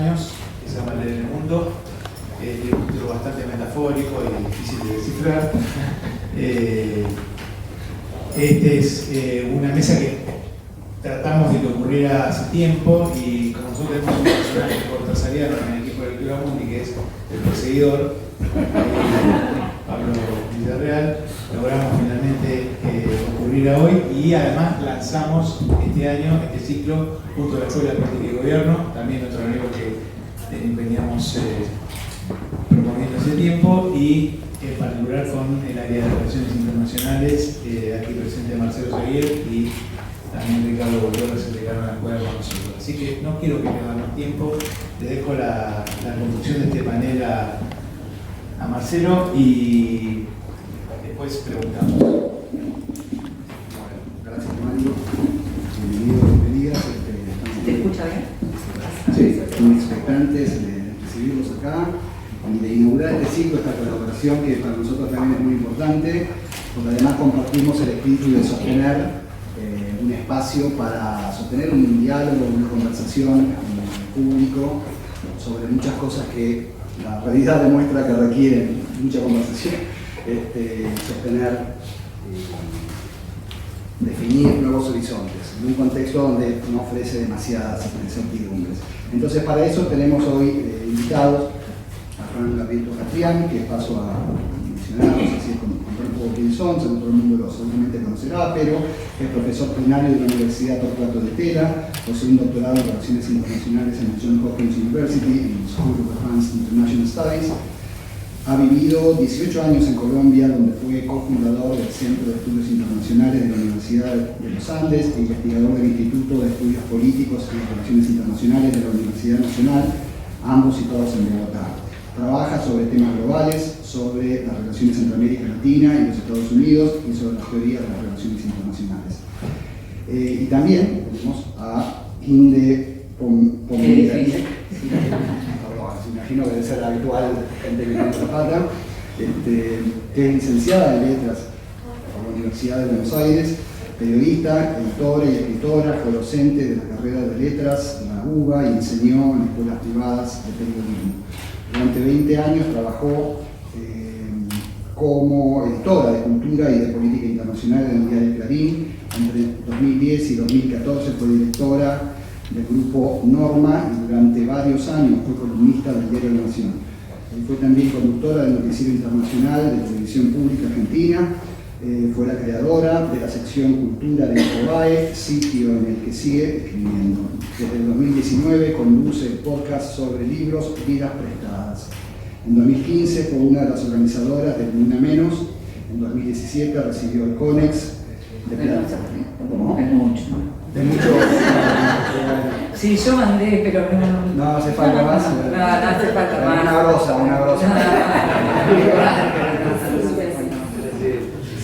años, que se llama Leer el Mundo. Tiene un título bastante metafórico y difícil de descifrar. Esta es una mesa que tratamos de que ocurriera hace tiempo, y como nosotros tenemos un personaje cortasariano en el equipo de Lectura Mundi, que es el perseguidor, Pablo Villarreal, logramos finalmente ocurrir hoy, y además lanzamos este año este ciclo junto a la Escuela de Política y Gobierno, también otro anhelo que veníamos proponiendo hace tiempo, y en particular con el área de Relaciones Internacionales, aquí presente Marcelo Seguier y también Ricardo Bolívar se llegaron a la escuela con nosotros. Así que no quiero que perdamos tiempo, le dejo la conducción de este panel a Marcelo y después preguntamos. Bueno, gracias, Mario. Bienvenidas. ¿Te escucha bien? Sí, muy expectantes de recibirlos acá y de inaugurar este ciclo, esta colaboración que para nosotros también es muy importante, porque además compartimos el espíritu de sostener un espacio para sostener un diálogo, una conversación público sobre muchas cosas que la realidad demuestra que requieren mucha conversación, sostener, definir nuevos horizontes en un contexto donde no ofrece demasiadas incertidumbres. Entonces, para eso tenemos hoy invitados a Fran Gabriel Castriani, que paso a mencionar, no sé si es con un poco quién son, todo el mundo lo seguramente conocerá, pero es profesor plenario de la Universidad Torquato de Tela, posee un doctorado en Relaciones Internacionales en el Johns Hopkins University, en el School of Advanced International Studies. Ha vivido 18 años en Colombia, donde fue cofundador del Centro de Estudios Internacionales de la Universidad de los Andes e investigador del Instituto de Estudios Políticos y Relaciones Internacionales de la Universidad Nacional, ambos situados en Bogotá. Trabaja sobre temas globales, sobre las relaciones entre América Latina y los Estados Unidos y sobre las teorías de las relaciones internacionales. Y también tenemos a Inde Pomida. Imagino que debe ser habitual gente que no trata, que es licenciada en Letras por la Universidad de Buenos Aires, periodista, editora y escritora, fue docente de la carrera de Letras en la UBA y enseñó en escuelas privadas de periodismo. Durante 20 años trabajó como editora de cultura y de política internacional en el diario Clarín. Entre 2010 y 2014 fue directora del grupo Norma y durante varios años fue columnista del diario La Nación. Fue también conductora del Noticiero Internacional de Televisión Pública Argentina. Fue la creadora de la sección Cultura de Infobae, sitio en el que sigue escribiendo. Desde el 2019 conduce el podcast sobre libros Vidas Prestadas. En 2015 fue una de las organizadoras del Ni Una Menos. En 2017 recibió el CONEX de plata. ¿Cómo? Es mucho. De mucho. Sí, yo mandé, pero no hace falta más. No hace falta más. Una grosa.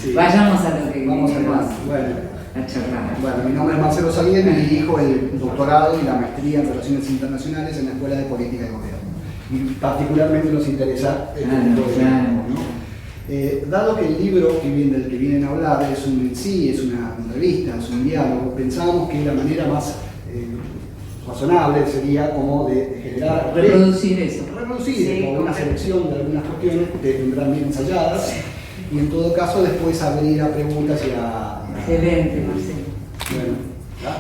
Sí. Vayamos a lo que vamos a más. Bueno, mi nombre es Marcelo Seguier y dirijo el doctorado y la maestría en Relaciones Internacionales en la Escuela de Política y Gobierno. Y particularmente nos interesa el tipo de tiempo, ¿no? Dado que el libro del que vienen a hablar es una entrevista, es un diálogo, pensábamos que la manera más razonable sería como de generar... Reproducir eso. Reproducir, como una selección de algunas cuestiones que tendrán bien ensayadas. Y en todo caso después abrir a preguntas y a... Excelente, Marcelo. Bueno,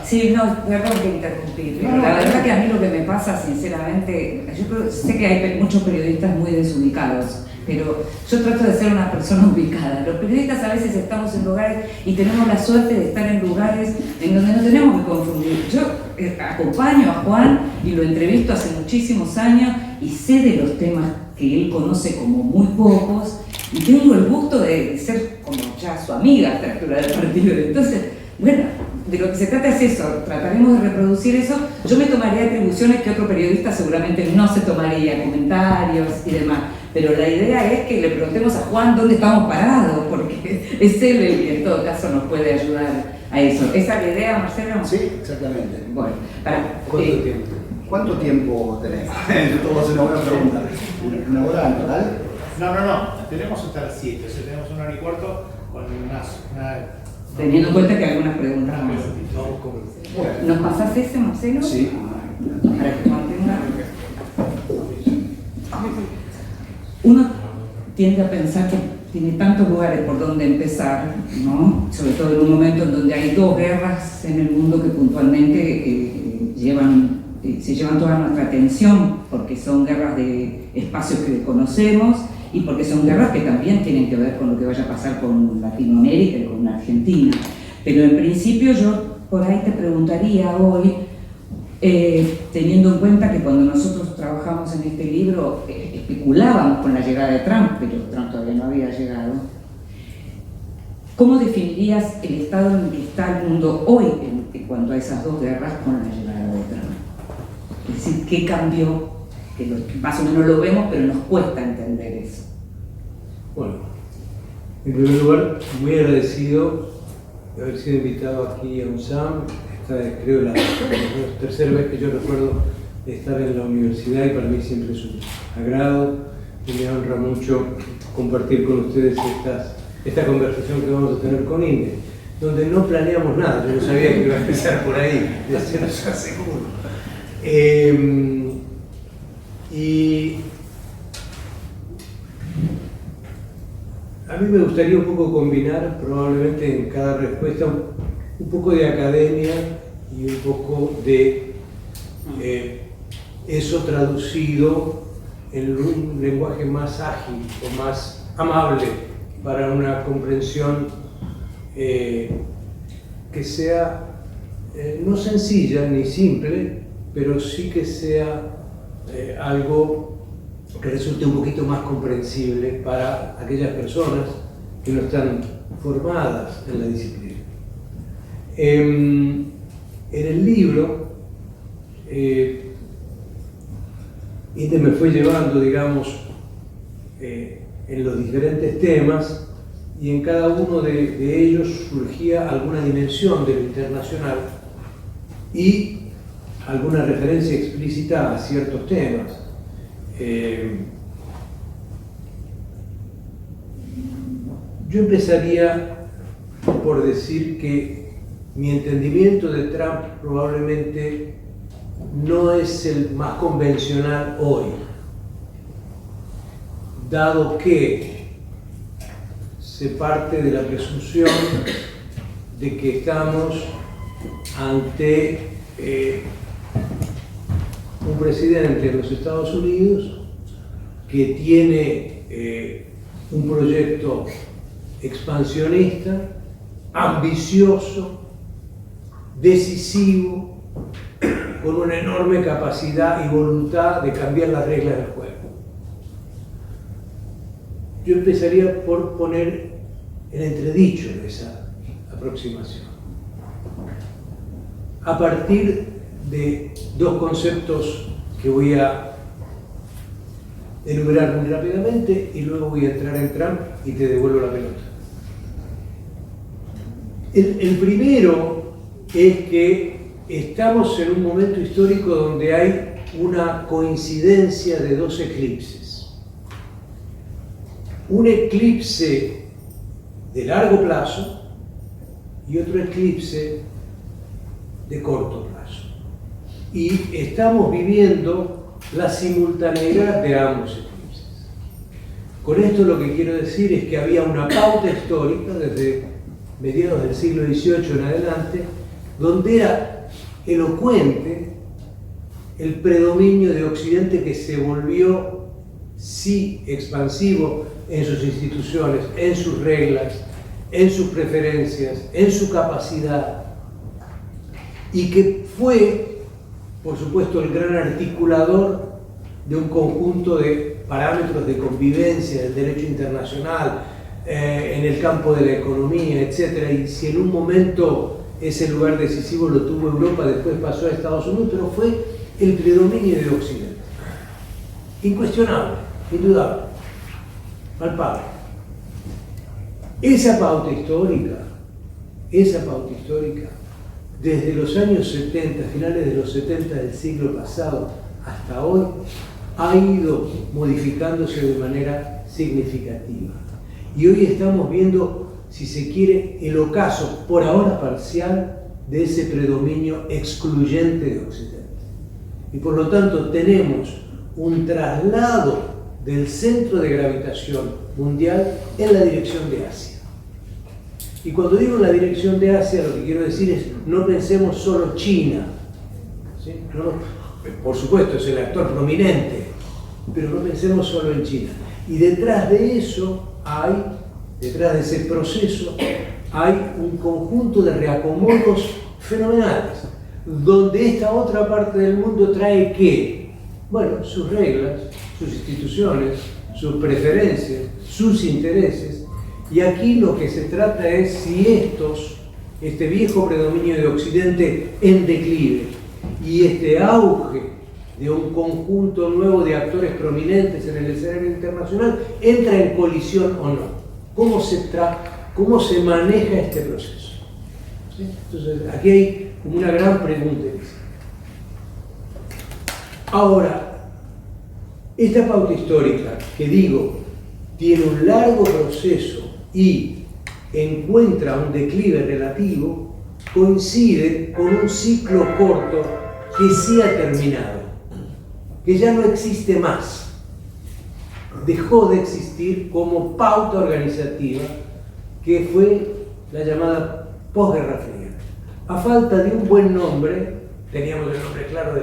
sí, no, perdón que interrumpir, pero la verdad que a mí lo que me pasa, sinceramente, yo sé que hay muchos periodistas muy desubicados, pero yo trato de ser una persona ubicada. Los periodistas a veces estamos en lugares y tenemos la suerte de estar en lugares en donde no tenemos que confundir. Yo acompaño a Juan y lo entrevisto hace muchísimos años y sé de los temas que él conoce como muy pocos, y tengo el gusto de ser como ya su amiga a esta altura del partido. Entonces, bueno, de lo que se trata es eso, trataremos de reproducir eso. Yo me tomaría atribuciones que otro periodista seguramente no se tomaría, comentarios y demás. Pero la idea es que le preguntemos a Juan dónde estamos parados, porque es él el que en todo caso nos puede ayudar a eso. ¿Esa es la idea, Marcelo? Sí, exactamente. Bueno, ¿Cuánto tiempo tenés? Esto va a ser una buena pregunta. ¿Una hora en total? No. Tenemos hasta las 7, o sea, tenemos 1 hora y cuarto con una teniendo en cuenta que algunas preguntas más. Bueno. ¿Nos pasás ese, Marcelo? Sí. Para que Juan tenga. uno tiende a pensar que tiene tantos lugares por donde empezar, ¿no? Sobre todo en un momento en donde hay dos guerras en el mundo que puntualmente se llevan toda nuestra atención, porque son guerras de espacios que desconocemos y porque son guerras que también tienen que ver con lo que vaya a pasar con Latinoamérica y con Argentina. Pero en principio yo por ahí te preguntaría hoy, teniendo en cuenta que cuando nosotros trabajamos en este libro especulábamos con la llegada de Trump, pero Trump todavía no había llegado, ¿cómo definirías el estado en el que está el mundo hoy en cuanto a esas dos guerras con la llegada de Trump? Es decir, ¿qué cambió? Que más o menos lo vemos, pero nos cuesta entender eso. Bueno, en primer lugar, muy agradecido de haber sido invitado aquí a UNSAM. Esta es, creo, la tercera vez que yo recuerdo estar en la universidad y para mí siempre es un agrado y me honra mucho compartir con ustedes esta conversación que vamos a tener con Inde, donde no planeamos nada. Yo no sabía que iba a empezar por ahí, de hacerlo seguro. Y a mí me gustaría un poco combinar, probablemente en cada respuesta, un poco de academia y un poco de eso traducido en un lenguaje más ágil o más amable para una comprensión que sea no sencilla ni simple, pero sí que sea algo que resulte un poquito más comprensible para aquellas personas que no están formadas en la disciplina. En el libro, Inde me fue llevando, digamos, en los diferentes temas, y en cada uno de ellos surgía alguna dimensión de lo internacional y alguna referencia explícita a ciertos temas. Yo empezaría por decir que mi entendimiento de Trump probablemente no es el más convencional hoy, dado que se parte de la presunción de que estamos ante un presidente de los Estados Unidos que tiene un proyecto expansionista, ambicioso, decisivo, con una enorme capacidad y voluntad de cambiar las reglas del juego. Yo empezaría por poner el entredicho de esa aproximación, a partir de dos conceptos que voy a enumerar muy rápidamente y luego voy a entrar en Trump y te devuelvo la pelota. El primero es que estamos en un momento histórico donde hay una coincidencia de dos eclipses. Un eclipse de largo plazo y otro eclipse de corto plazo. Y estamos viviendo la simultaneidad de ambos eclipses. Con esto lo que quiero decir es que había una pauta histórica desde mediados del siglo XVIII en adelante, donde era elocuente el predominio de Occidente, que se volvió, sí, expansivo en sus instituciones, en sus reglas, en sus preferencias, en su capacidad, y que fue, por supuesto, el gran articulador de un conjunto de parámetros de convivencia del derecho internacional, en el campo de la economía, etc. Y si en un momento ese lugar decisivo lo tuvo Europa, después pasó a Estados Unidos, pero fue el predominio de Occidente. Incuestionable, indudable, palpable. Esa pauta histórica, desde los años 70, finales de los 70 del siglo pasado hasta hoy, ha ido modificándose de manera significativa. Y hoy estamos viendo, si se quiere, el ocaso, por ahora parcial, de ese predominio excluyente de Occidente. Y por lo tanto tenemos un traslado del centro de gravitación mundial en la dirección de Asia. Y cuando digo en la dirección de Asia, lo que quiero decir es, no pensemos solo China, ¿sí? Por supuesto, es el actor prominente, pero no pensemos solo en China. Y detrás de eso detrás de ese proceso, hay un conjunto de reacomodos fenomenales, donde esta otra parte del mundo trae ¿qué? Bueno, sus reglas, sus instituciones, sus preferencias, sus intereses, y aquí lo que se trata es si este viejo predominio de Occidente en declive y este auge de un conjunto nuevo de actores prominentes en el escenario internacional entra en colisión o no. ¿Cómo se maneja este proceso? ¿Sí? Entonces, aquí hay como una gran pregunta. Ahora, esta pauta histórica, que digo, tiene un largo proceso y encuentra un declive relativo, coincide con un ciclo corto que sí ha terminado, que ya no existe más. Dejó de existir como pauta organizativa, que fue la llamada posguerra fría. A falta de un buen nombre, teníamos el nombre claro de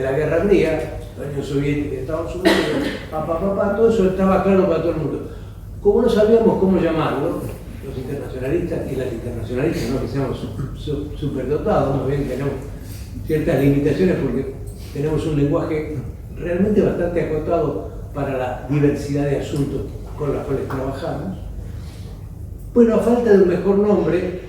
la Guerra Fría, la Unión Soviética, Estados Unidos, todo eso estaba claro para todo el mundo. Como no sabíamos cómo llamarlo, los internacionalistas y las internacionalistas, no que seamos superdotados, más bien tenemos ciertas limitaciones porque tenemos un lenguaje realmente bastante acotado para la diversidad de asuntos con los cuales trabajamos. Bueno, a falta de un mejor nombre,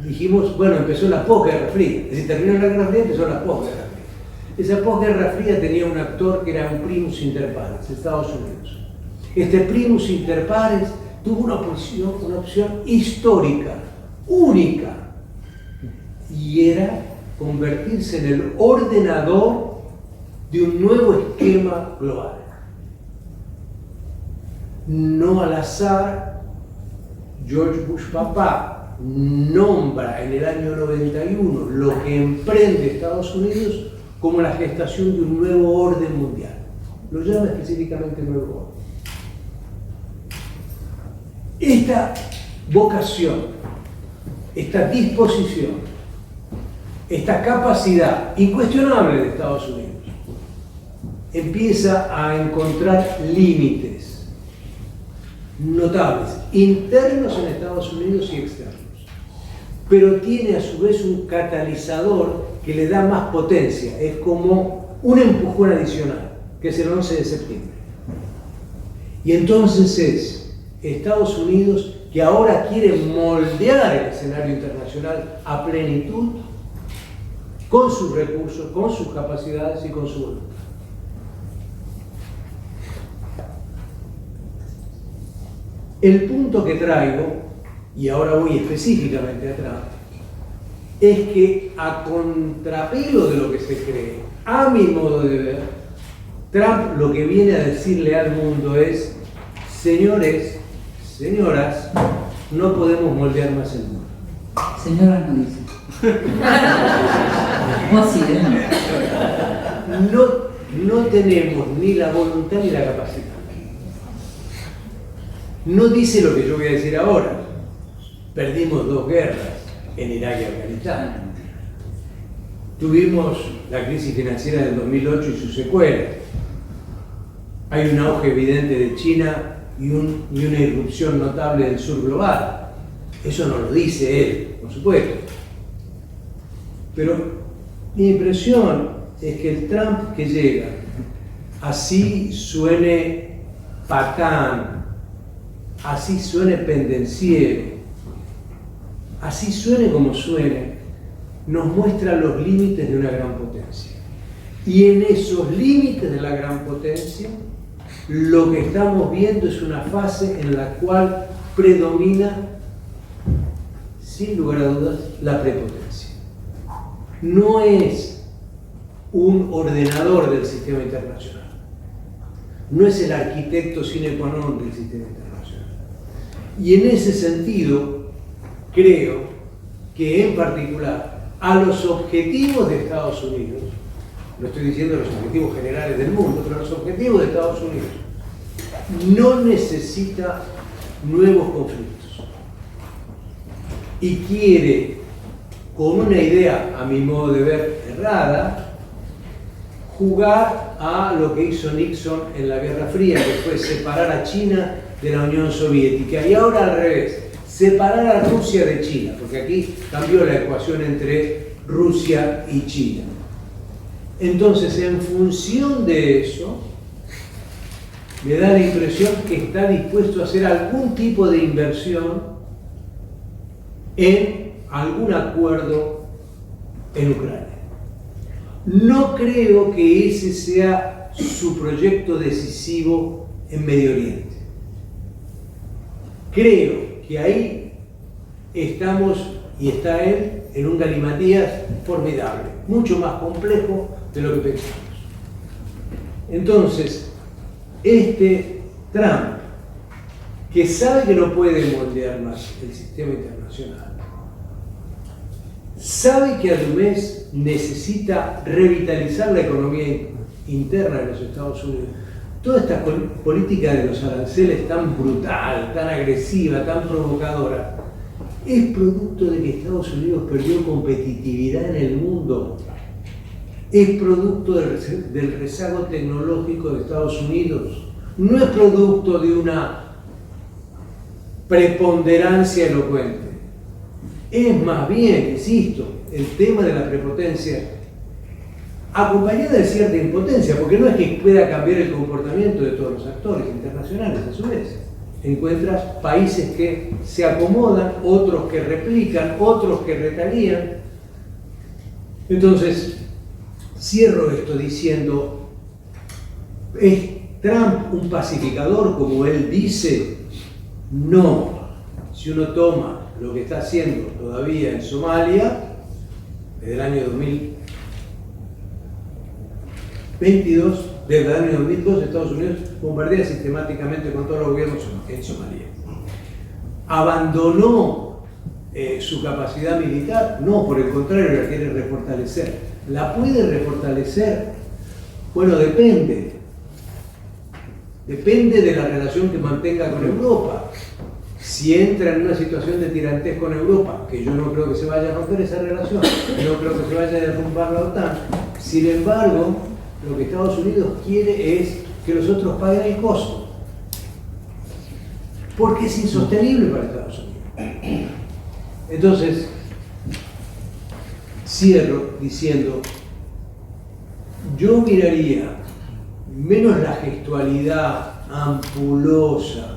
dijimos, bueno, empezó la posguerra fría. Es decir, terminó la Guerra Fría, empezó la posguerra fría. Esa posguerra fría tenía un actor que era un primus inter pares, Estados Unidos. Este primus inter pares tuvo una opción histórica, única, y era convertirse en el ordenador de un nuevo esquema global. No al azar, George Bush papá nombra en el año 91 lo que emprende Estados Unidos como la gestación de un nuevo orden mundial. Lo llama específicamente nuevo orden. Esta vocación, esta disposición, esta capacidad incuestionable de Estados Unidos empieza a encontrar límites notables, internos en Estados Unidos y externos, pero tiene a su vez un catalizador que le da más potencia, es como un empujón adicional, que es el 11 de septiembre. Y entonces es Estados Unidos que ahora quiere moldear el escenario internacional a plenitud, con sus recursos, con sus capacidades y con su voluntad. El punto que traigo, y ahora voy específicamente a Trump, es que a contrapelo de lo que se cree, a mi modo de ver, Trump lo que viene a decirle al mundo es: señores, señoras, no podemos moldear más el mundo. Señoras no dice. Vos sí, no tenemos ni la voluntad ni la capacidad. No dice lo que yo voy a decir ahora. Perdimos 2 guerras en Irak y Afganistán. Tuvimos la crisis financiera del 2008 y sus secuelas. Hay un auge evidente de China y una irrupción notable del sur global. Eso no lo dice él, por supuesto. Pero mi impresión es que el Trump que llega, así suene patán, así suene pendenciero, así suene como suene, nos muestra los límites de una gran potencia. Y en esos límites de la gran potencia, lo que estamos viendo es una fase en la cual predomina, sin lugar a dudas, la prepotencia. No es un ordenador del sistema internacional, no es el arquitecto sine qua non del sistema internacional. Y en ese sentido, creo que en particular a los objetivos de Estados Unidos, no estoy diciendo los objetivos generales del mundo, pero los objetivos de Estados Unidos no necesita nuevos conflictos y quiere, con una idea, a mi modo de ver, errada, jugar a lo que hizo Nixon en la Guerra Fría, que fue separar a China de la Unión Soviética, y ahora al revés, separar a Rusia de China, porque aquí cambió la ecuación entre Rusia y China. Entonces, en función de eso, me da la impresión que está dispuesto a hacer algún tipo de inversión en algún acuerdo en Ucrania. No creo que ese sea su proyecto decisivo en Medio Oriente. Creo que ahí estamos, y está él, en un galimatías formidable, mucho más complejo de lo que pensamos. Entonces, Trump, que sabe que no puede moldear más el sistema internacional, sabe que a su vez necesita revitalizar la economía interna de los Estados Unidos. Toda esta política de los aranceles tan brutal, tan agresiva, tan provocadora, es producto de que Estados Unidos perdió competitividad en el mundo. Es producto del rezago tecnológico de Estados Unidos. No es producto de una preponderancia elocuente. Es más bien, insisto, el tema de la prepotencia acompañada de cierta impotencia, porque no es que pueda cambiar el comportamiento de todos los actores internacionales, a su vez. Encuentras países que se acomodan, otros que replican, otros que retalian. Entonces, cierro esto diciendo, ¿es Trump un pacificador, como él dice? No. Si uno toma lo que está haciendo todavía en Somalia, desde el año 2022, desde el año 2002, Estados Unidos bombardea sistemáticamente con todos los gobiernos en Somalia. ¿Abandonó su capacidad militar? No, por el contrario, la quiere refortalecer. ¿La puede refortalecer? Bueno, depende. Depende de la relación que mantenga con Europa. Si entra en una situación de tirantez con Europa, que yo no creo que se vaya a romper esa relación, no creo que se vaya a derrumbar la OTAN, sin embargo, lo que Estados Unidos quiere es que los otros paguen el costo, porque es insostenible para Estados Unidos. Entonces, cierro diciendo, yo miraría menos la gestualidad ampulosa,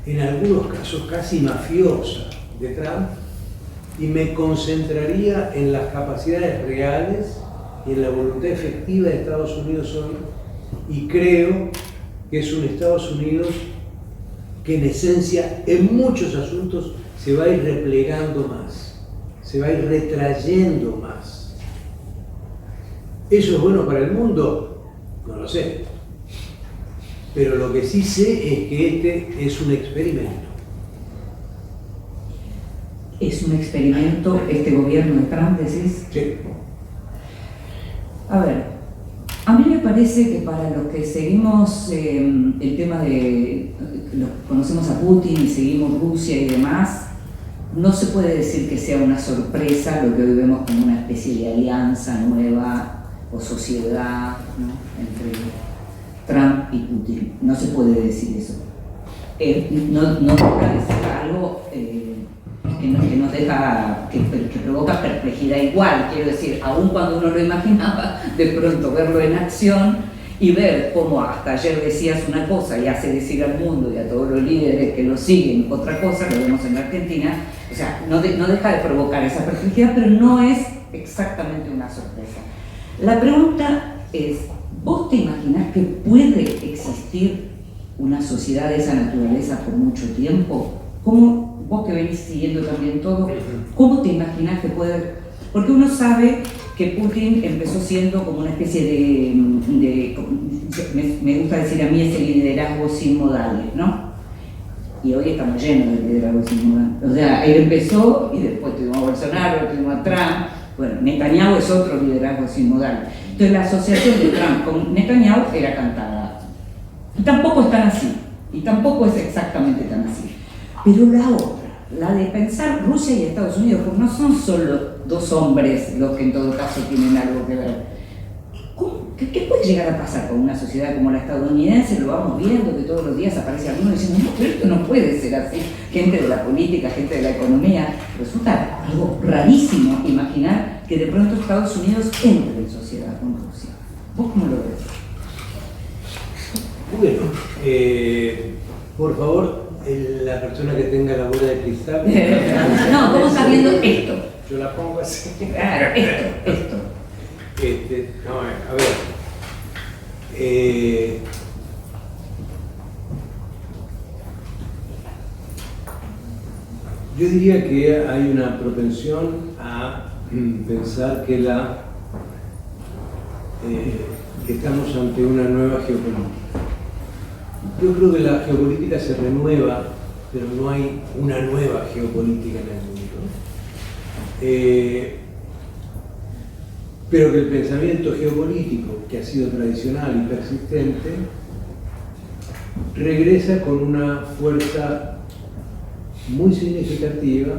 en algunos casos casi mafiosa, de Trump, y me concentraría en las capacidades reales y en la voluntad efectiva de Estados Unidos hoy, y creo que es un Estados Unidos que en esencia, en muchos asuntos, se va a ir replegando más, se va a ir retrayendo más. ¿Eso es bueno para el mundo? No lo sé. Pero lo que sí sé es que este es un experimento. ¿Es un experimento este gobierno de Trump, decís? Sí. A ver, a mí me parece que para los que seguimos el tema de, conocemos a Putin y seguimos Rusia y demás, no se puede decir que sea una sorpresa lo que hoy vemos como una especie de alianza nueva o sociedad, ¿no?, entre Trump y Putin. No se puede decir eso. No deja de ser algo que nos deja, que provoca perplejidad igual. Quiero decir, aun cuando uno lo imaginaba, de pronto verlo en acción y ver cómo hasta ayer decías una cosa y hace decir al mundo y a todos los líderes que lo siguen otra cosa, lo vemos en la Argentina. O sea, no deja de provocar esa perplejidad, pero no es exactamente una sorpresa. La pregunta es, ¿vos te imaginás que puede existir una sociedad de esa naturaleza por mucho tiempo? ¿Cómo, vos que venís siguiendo también todo, cómo te imaginás que puede? Porque uno sabe que Putin empezó siendo como una especie de me gusta decir a mí, ese liderazgo sin modales, ¿no? Y hoy estamos llenos de liderazgo sin modales. O sea, él empezó y después tuvimos a Bolsonaro, tuvimos a Trump. Bueno, Netanyahu es otro liderazgo sin modales. Entonces la asociación de Trump con Netanyahu era cantada. Y tampoco es tan así, y tampoco es exactamente tan así. Pero la otra, la de pensar Rusia y Estados Unidos, porque no son solo dos hombres los que en todo caso tienen algo que ver. ¿Qué puede llegar a pasar con una sociedad como la estadounidense? Lo vamos viendo, que todos los días aparece alguno diciendo, no, pero esto no puede ser así. Gente de la política, gente de la economía. Resulta algo rarísimo imaginar que de pronto Estados Unidos entre en sociedad con Rusia. ¿Vos cómo lo ves? Bueno, por favor, la persona que tenga la bola de cristal. No, ¿cómo está viendo esto? Yo la pongo así. Claro, esto. No, a ver. Yo diría que hay una propensión a pensar que que estamos ante una nueva geopolítica. Yo creo que la geopolítica se renueva, pero no hay una nueva geopolítica en el mundo. Pero que el pensamiento geopolítico, que ha sido tradicional y persistente, regresa con una fuerza muy significativa,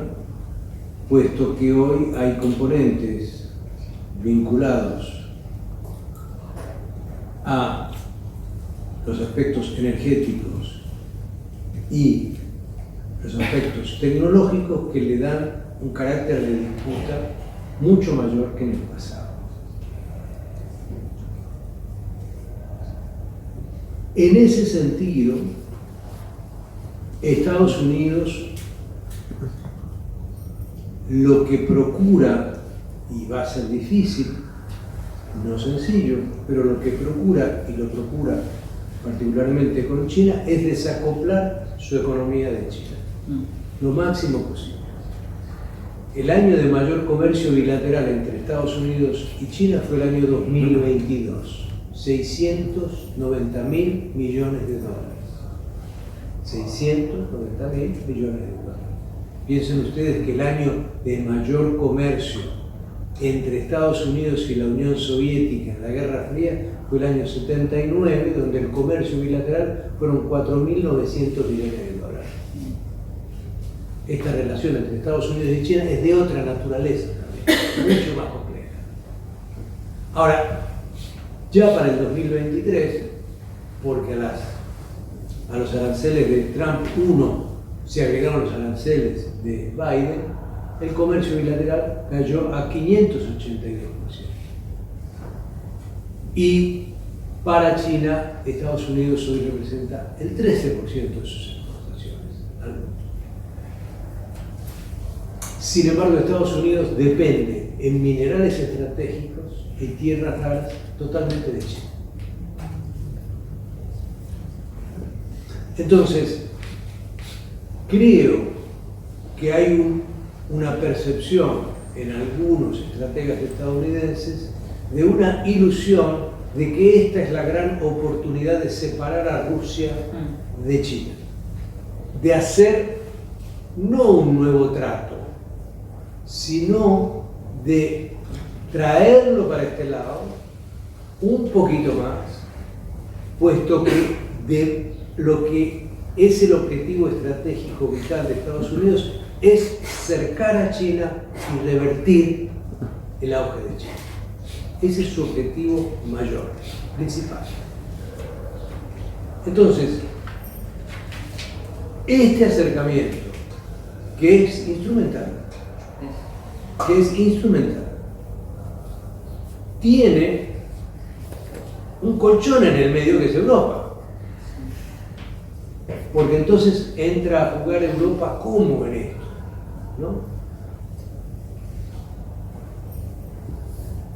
puesto que hoy hay componentes vinculados a los aspectos energéticos y los aspectos tecnológicos que le dan un carácter de disputa mucho mayor que en el pasado. En ese sentido, Estados Unidos lo que procura, y va a ser difícil, no sencillo, pero lo que procura, y lo procura particularmente con China, es desacoplar su economía de China, lo máximo posible. El año de mayor comercio bilateral entre Estados Unidos y China fue el año 2022. 690.000 millones de dólares. 690.000 millones de dólares. Piensen ustedes que el año de mayor comercio entre Estados Unidos y la Unión Soviética en la Guerra Fría fue el año 79, donde el comercio bilateral fueron 4.900 millones de dólares. Esta relación entre Estados Unidos y China es de otra naturaleza también, mucho más compleja. Ahora, ya para el 2023, porque a los aranceles de Trump 1 se agregaron los aranceles de Biden, el comercio bilateral cayó a 582%. Y para China, Estados Unidos hoy representa el 13% de sus exportaciones al mundo. Sin embargo, Estados Unidos depende en minerales estratégicos y tierras raras totalmente de China. Entonces, creo que hay una percepción en algunos estrategas estadounidenses de una ilusión de que esta es la gran oportunidad de separar a Rusia de China, de hacer no un nuevo trato, sino de traerlo para este lado un poquito más, puesto que de lo que es el objetivo estratégico vital de Estados Unidos es cercar a China y revertir el auge de China. Ese es su objetivo mayor, principal. Entonces, este acercamiento, que es instrumental, tiene un colchón en el medio que es Europa. Porque entonces entra a jugar Europa como en esto, ¿no?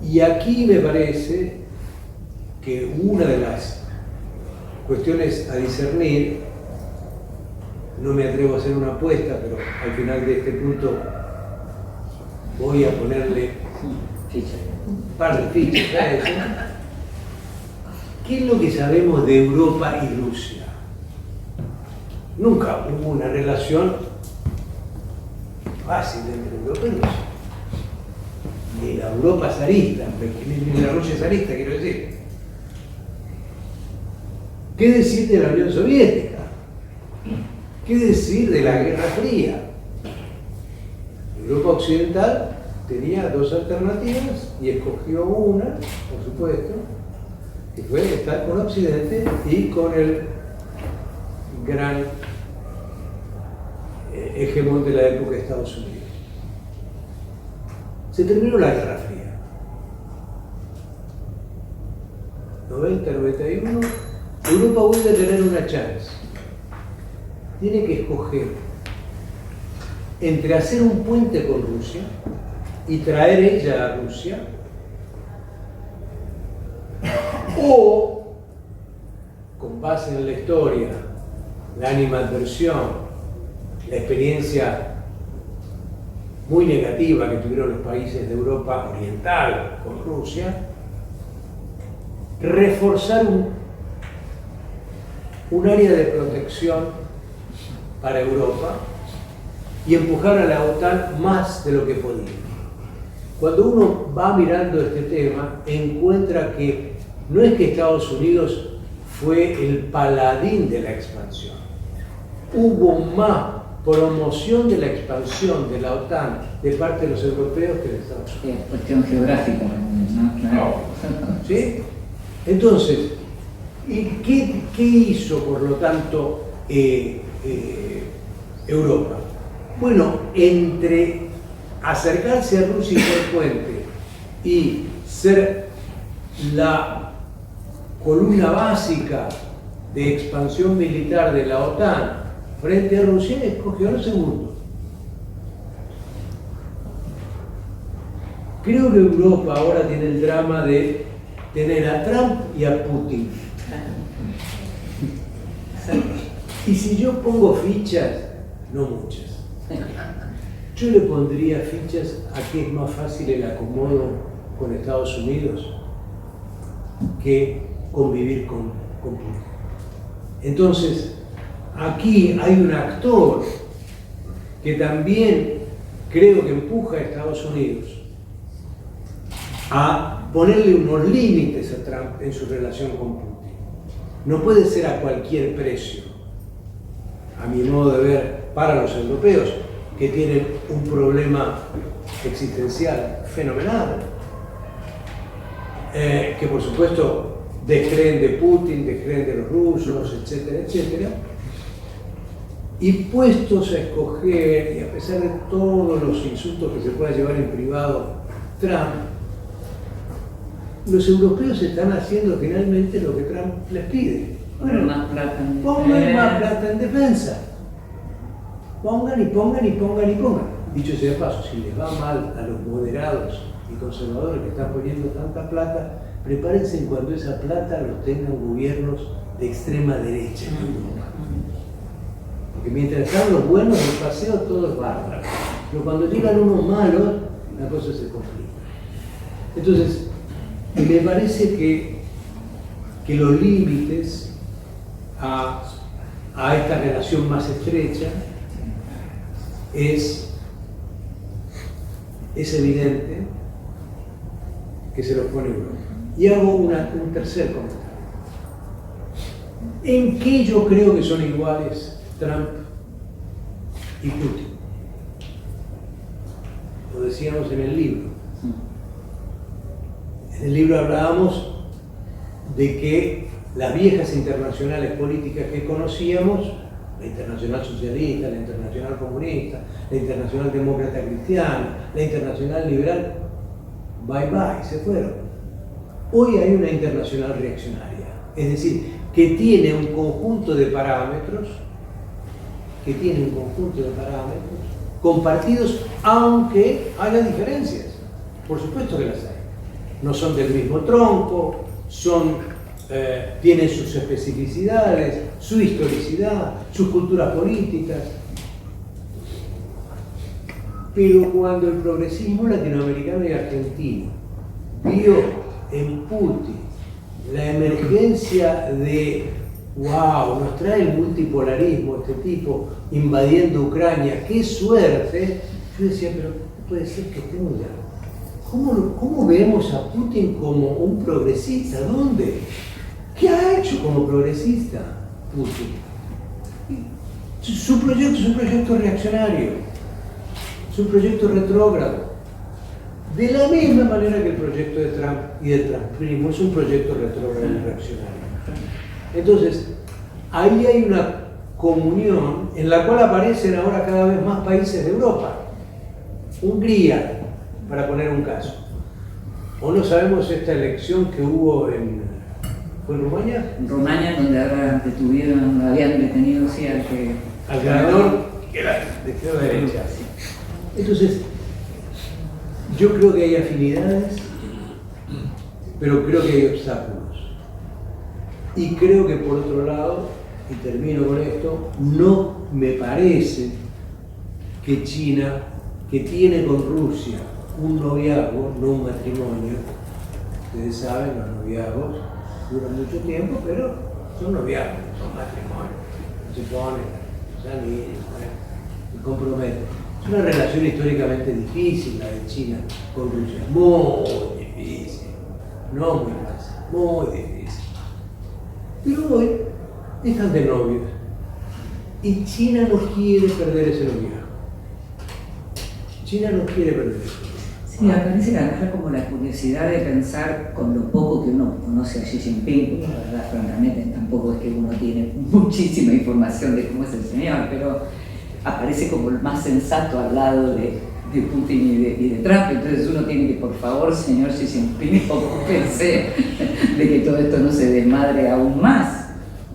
Y aquí me parece que una de las cuestiones a discernir, no me atrevo a hacer una apuesta, pero al final de este punto voy a ponerle un par de fichas a eso. ¿Qué es lo que sabemos de Europa y Rusia? Nunca hubo una relación fácil entre Europa y Rusia. Ni la Europa zarista, ni la Rusia zarista, quiero decir. ¿Qué decir de la Unión Soviética? ¿Qué decir de la Guerra Fría? Europa Occidental tenía dos alternativas y escogió una, por supuesto, que fue estar con Occidente y con el gran hegemón de la época de Estados Unidos. Se terminó la Guerra Fría. 90, 91, Europa vuelve a tener una chance. Tiene que escoger entre hacer un puente con Rusia y traer ella a Rusia, o, con base en la historia, la animadversión, la experiencia muy negativa que tuvieron los países de Europa Oriental con Rusia, reforzar un área de protección para Europa y empujar a la OTAN más de lo que podía. Cuando uno va mirando este tema, encuentra que no es que Estados Unidos fue el paladín de la expansión. Hubo más promoción de la expansión de la OTAN de parte de los europeos que de Estados Unidos. Es cuestión geográfica, ¿no? Claro. ¿Sí? Entonces, ¿y qué hizo, por lo tanto, Europa? Bueno, entre acercarse a Rusia y ser puente y ser la columna básica de expansión militar de la OTAN frente a Rusia, escogió el segundo. Creo que Europa ahora tiene el drama de tener a Trump y a Putin. Y si yo pongo fichas, no muchas, yo le pondría fichas a que es más fácil el acomodo con Estados Unidos que convivir con Putin. Entonces, aquí hay un actor que también creo que empuja a Estados Unidos a ponerle unos límites a Trump en su relación con Putin. No puede ser a cualquier precio, a mi modo de ver, para los europeos, que tienen un problema existencial fenomenal, que por supuesto descreen de Putin, descreen de los rusos, etcétera, etcétera, y puestos a escoger, y a pesar de todos los insultos que se pueda llevar en privado Trump, los europeos están haciendo finalmente lo que Trump les pide. Pongan más plata en Pongan más plata en defensa. Pongan y pongan y pongan y pongan. Dicho sea de paso, si les va mal a los moderados y conservadores que están poniendo tanta plata, prepárense cuando esa plata los tengan gobiernos de extrema derecha en Europa. Porque mientras están los buenos del paseo, todo es bárbaro. Pero cuando llegan unos malos, la cosa se complica. Entonces, me parece que los límites a esta relación más estrecha es evidente que se lo pone Europa. Y hago un tercer comentario. ¿En qué yo creo que son iguales Trump y Putin? Lo decíamos en el libro. En el libro hablábamos de que las viejas internacionales políticas que conocíamos, la Internacional Socialista, la Internacional Comunista, la Internacional Demócrata Cristiana, la Internacional Liberal, bye bye, se fueron. Hoy hay una internacional reaccionaria, es decir, que tiene un conjunto de parámetros, compartidos, aunque haya diferencias. Por supuesto que las hay. No son del mismo tronco, tienen sus especificidades, su historicidad, sus culturas políticas. Pero cuando el progresismo latinoamericano y argentino vio en Putin la emergencia de wow, nos trae el multipolarismo, este tipo invadiendo Ucrania, qué suerte, yo decía, pero puede ser que estemos ya. ¿Cómo vemos a Putin como un progresista? ¿Dónde? ¿Qué ha hecho como progresista Putin? Su proyecto es un proyecto reaccionario, es un proyecto retrógrado. De la misma manera que el proyecto de Trump y del trumpismo es un proyecto retrógrado y reaccionario. Entonces, ahí hay una comunión en la cual aparecen ahora cada vez más países de Europa. Hungría, para poner un caso. ¿O no sabemos esta elección que hubo ¿fue en Rumania? En Rumania, donde ahora habían detenido sí, al ganador, que era de izquierda a derecha. Entonces, yo creo que hay afinidades, pero creo que hay obstáculos. Y creo que por otro lado, y termino con esto, no me parece que China, que tiene con Rusia un noviazgo, no un matrimonio, ustedes saben, los noviazgos duran mucho tiempo, pero son noviazgos, son matrimonios, se ponen, se anillan, se comprometen. Es una relación históricamente difícil la de China con Rusia, muy difícil, no muy fácil, muy difícil. Pero hoy están de novios y China no quiere perder ese noviazgo. China no quiere perder eso. Sí, me parece que agarra como la curiosidad de pensar con lo poco que uno conoce a Xi Jinping, porque la verdad, francamente, tampoco es que uno tiene muchísima información de cómo es el señor, pero aparece como el más sensato al lado de Putin y de Trump. Entonces uno tiene que, por favor, señor Xi Jinping, ocúpese de que todo esto no se desmadre aún más,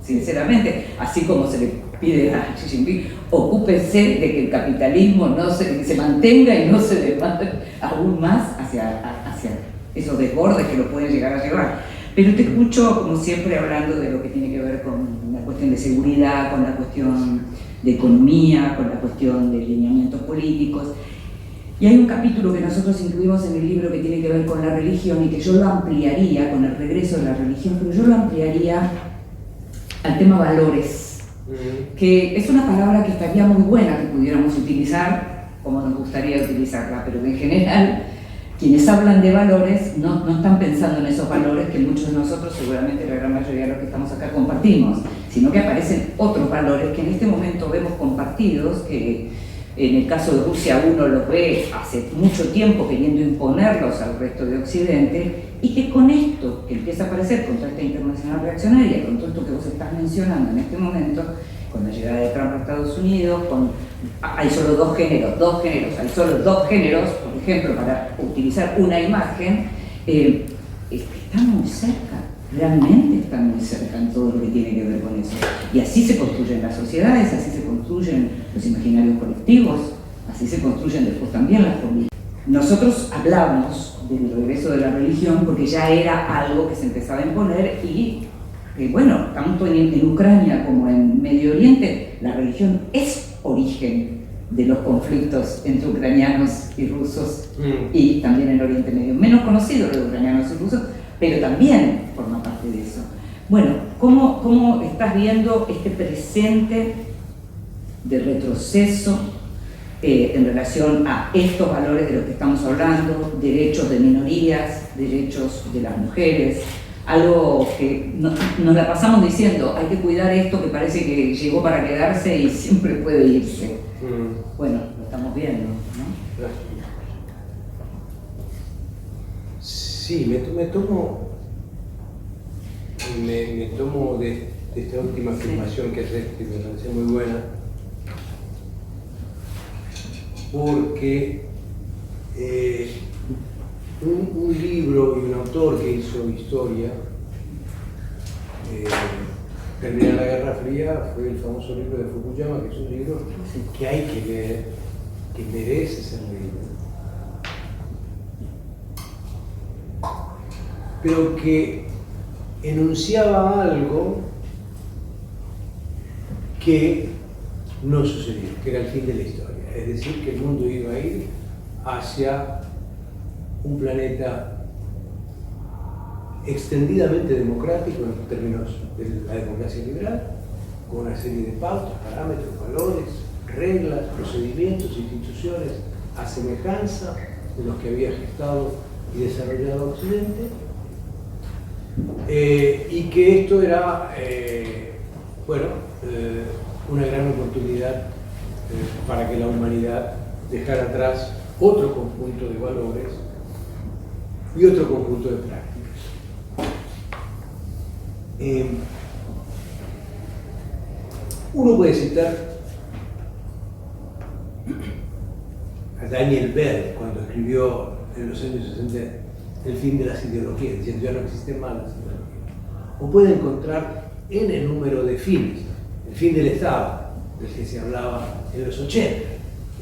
sinceramente, así como se le pide a Xi Jinping, ocúpese de que el capitalismo se mantenga y no se desmadre aún más hacia esos desbordes que lo pueden llegar a llevar. Pero te escucho, como siempre, hablando de lo que tiene que ver con la cuestión de seguridad, con la cuestión de economía, con la cuestión de lineamientos políticos. Y hay un capítulo que nosotros incluimos en el libro que tiene que ver con la religión y que yo lo ampliaría, con el regreso de la religión, pero yo lo ampliaría al tema valores, que es una palabra que estaría muy buena que pudiéramos utilizar como nos gustaría utilizarla, pero en general quienes hablan de valores no están pensando en esos valores que muchos de nosotros, seguramente la gran mayoría de los que estamos acá, compartimos, sino que aparecen otros valores que en este momento vemos compartidos, que en el caso de Rusia uno los ve hace mucho tiempo queriendo imponerlos al resto de Occidente, y que con esto que empieza a aparecer, con toda esta internacional reaccionaria, con todo esto que vos estás mencionando en este momento, con la llegada de Trump a Estados Unidos, hay solo dos géneros, hay solo dos géneros, por ejemplo, para utilizar una imagen, está muy cerca, realmente está muy cerca en todo lo que tiene que ver con eso. Y así se construyen las sociedades, así se construyen los imaginarios colectivos, así se construyen después también las políticas. Nosotros hablamos del regreso de la religión porque ya era algo que se empezaba a imponer y bueno, tanto en Ucrania como en Medio Oriente, la religión es origen de los conflictos entre ucranianos y rusos y también en Oriente Medio. Menos conocido los ucranianos y rusos, pero también forma parte de eso. Bueno, ¿cómo estás viendo este presente de retroceso en relación a estos valores de los que estamos hablando, derechos de minorías, derechos de las mujeres? Algo que nos la pasamos diciendo, hay que cuidar esto que parece que llegó para quedarse y siempre puede irse. Bueno, lo estamos viendo, ¿no? Sí, me tomo de esta última afirmación que haces, que me parece muy buena, porque un libro y un autor que hizo historia, terminar la Guerra Fría, fue el famoso libro de Fukuyama, que es un libro que hay que leer, que merece ser leído, pero que enunciaba algo que no sucedió, que era el fin de la historia, es decir, que el mundo iba a ir hacia un planeta extendidamente democrático en términos de la democracia liberal, con una serie de pautas, parámetros, valores, reglas, procedimientos, instituciones a semejanza de los que había gestado y desarrollado Occidente, y que esto era, una gran oportunidad para que la humanidad dejara atrás otro conjunto de valores y otro conjunto de prácticas. Uno puede citar a Daniel Bell cuando escribió en los años 60 El fin de las ideologías, diciendo ya no existen más las ideologías. O puede encontrar en el número de fines, el fin del Estado, del que se hablaba en los 80,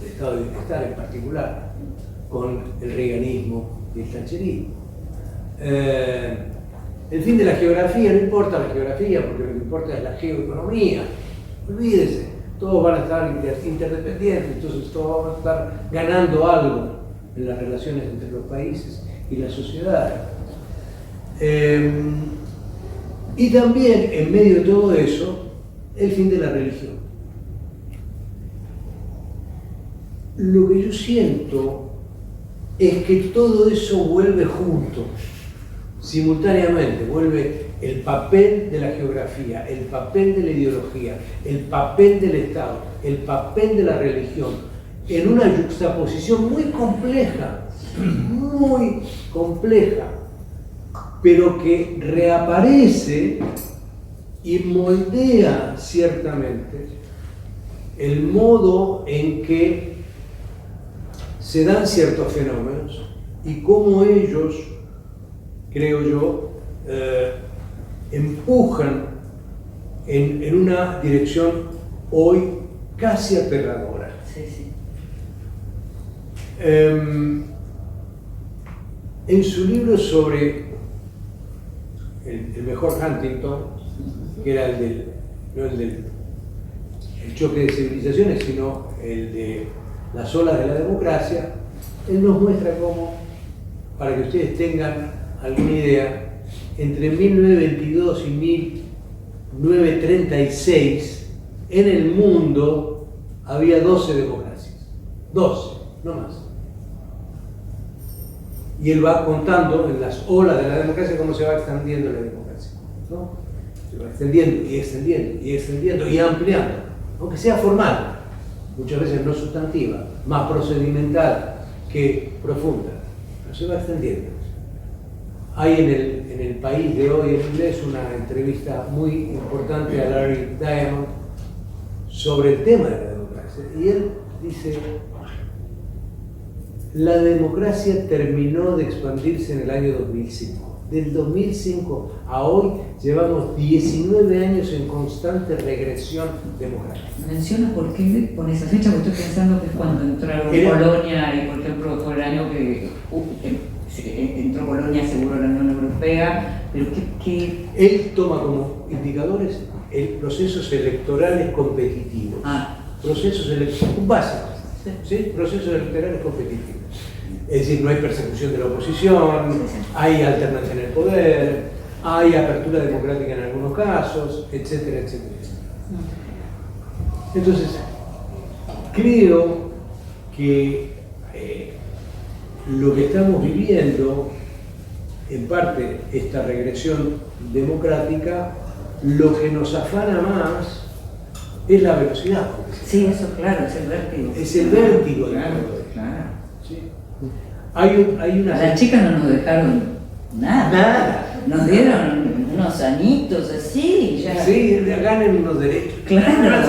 el Estado de bienestar en particular, con el reaganismo y el thatcherismo. El fin de la geografía, no importa la geografía, porque lo que importa es la geoeconomía. Olvídese, todos van a estar interdependientes, entonces todos van a estar ganando algo en las relaciones entre los países y las sociedades. Y también, en medio de todo eso, el fin de la religión. Lo que yo siento es que todo eso vuelve junto, simultáneamente, vuelve el papel de la geografía, el papel de la ideología, el papel del Estado, el papel de la religión, en una yuxtaposición muy compleja, pero que reaparece y moldea ciertamente el modo en que se dan ciertos fenómenos y cómo ellos, creo yo, empujan en una dirección hoy casi aterradora. Sí, sí. En su libro sobre el mejor Huntington, que era no el del choque de civilizaciones, sino el de las olas de la democracia, él nos muestra cómo, para que ustedes tengan alguna idea, entre 1922 y 1936, en el mundo había 12 democracias. 12, no más. Y él va contando en las olas de la democracia cómo se va extendiendo la democracia, ¿no? Se va extendiendo y extendiendo y extendiendo y ampliando, aunque sea formal, muchas veces no sustantiva, más procedimental que profunda, pero se va extendiendo. Hay en el País de hoy en inglés una entrevista muy importante a Larry Diamond sobre el tema de la democracia, y él dice: la democracia terminó de expandirse en el año 2005. Del 2005 a hoy llevamos 19 años en constante regresión democrática. ¿Menciona por qué por esa fecha? Porque estoy pensando que es cuando entraron Polonia y, por ejemplo, fue el año que entró Polonia seguro a la Unión Europea, pero ¿qué? Él toma como indicadores procesos electorales competitivos. Procesos electorales básicos, ¿sí? Procesos electorales competitivos. Es decir, no hay persecución de la oposición, hay alternancia en el poder, hay apertura democrática en algunos casos, etcétera, etcétera. Entonces, creo que lo que estamos viviendo, en parte esta regresión democrática, lo que nos afana más es la velocidad. Sí, eso claro, es el vértigo. Es el vértigo. Claro. ¿Sí? Hay una... A las chicas no nos dejaron nada. Nos dieron unos añitos así, ya. Sí, ganen unos derechos. Claro.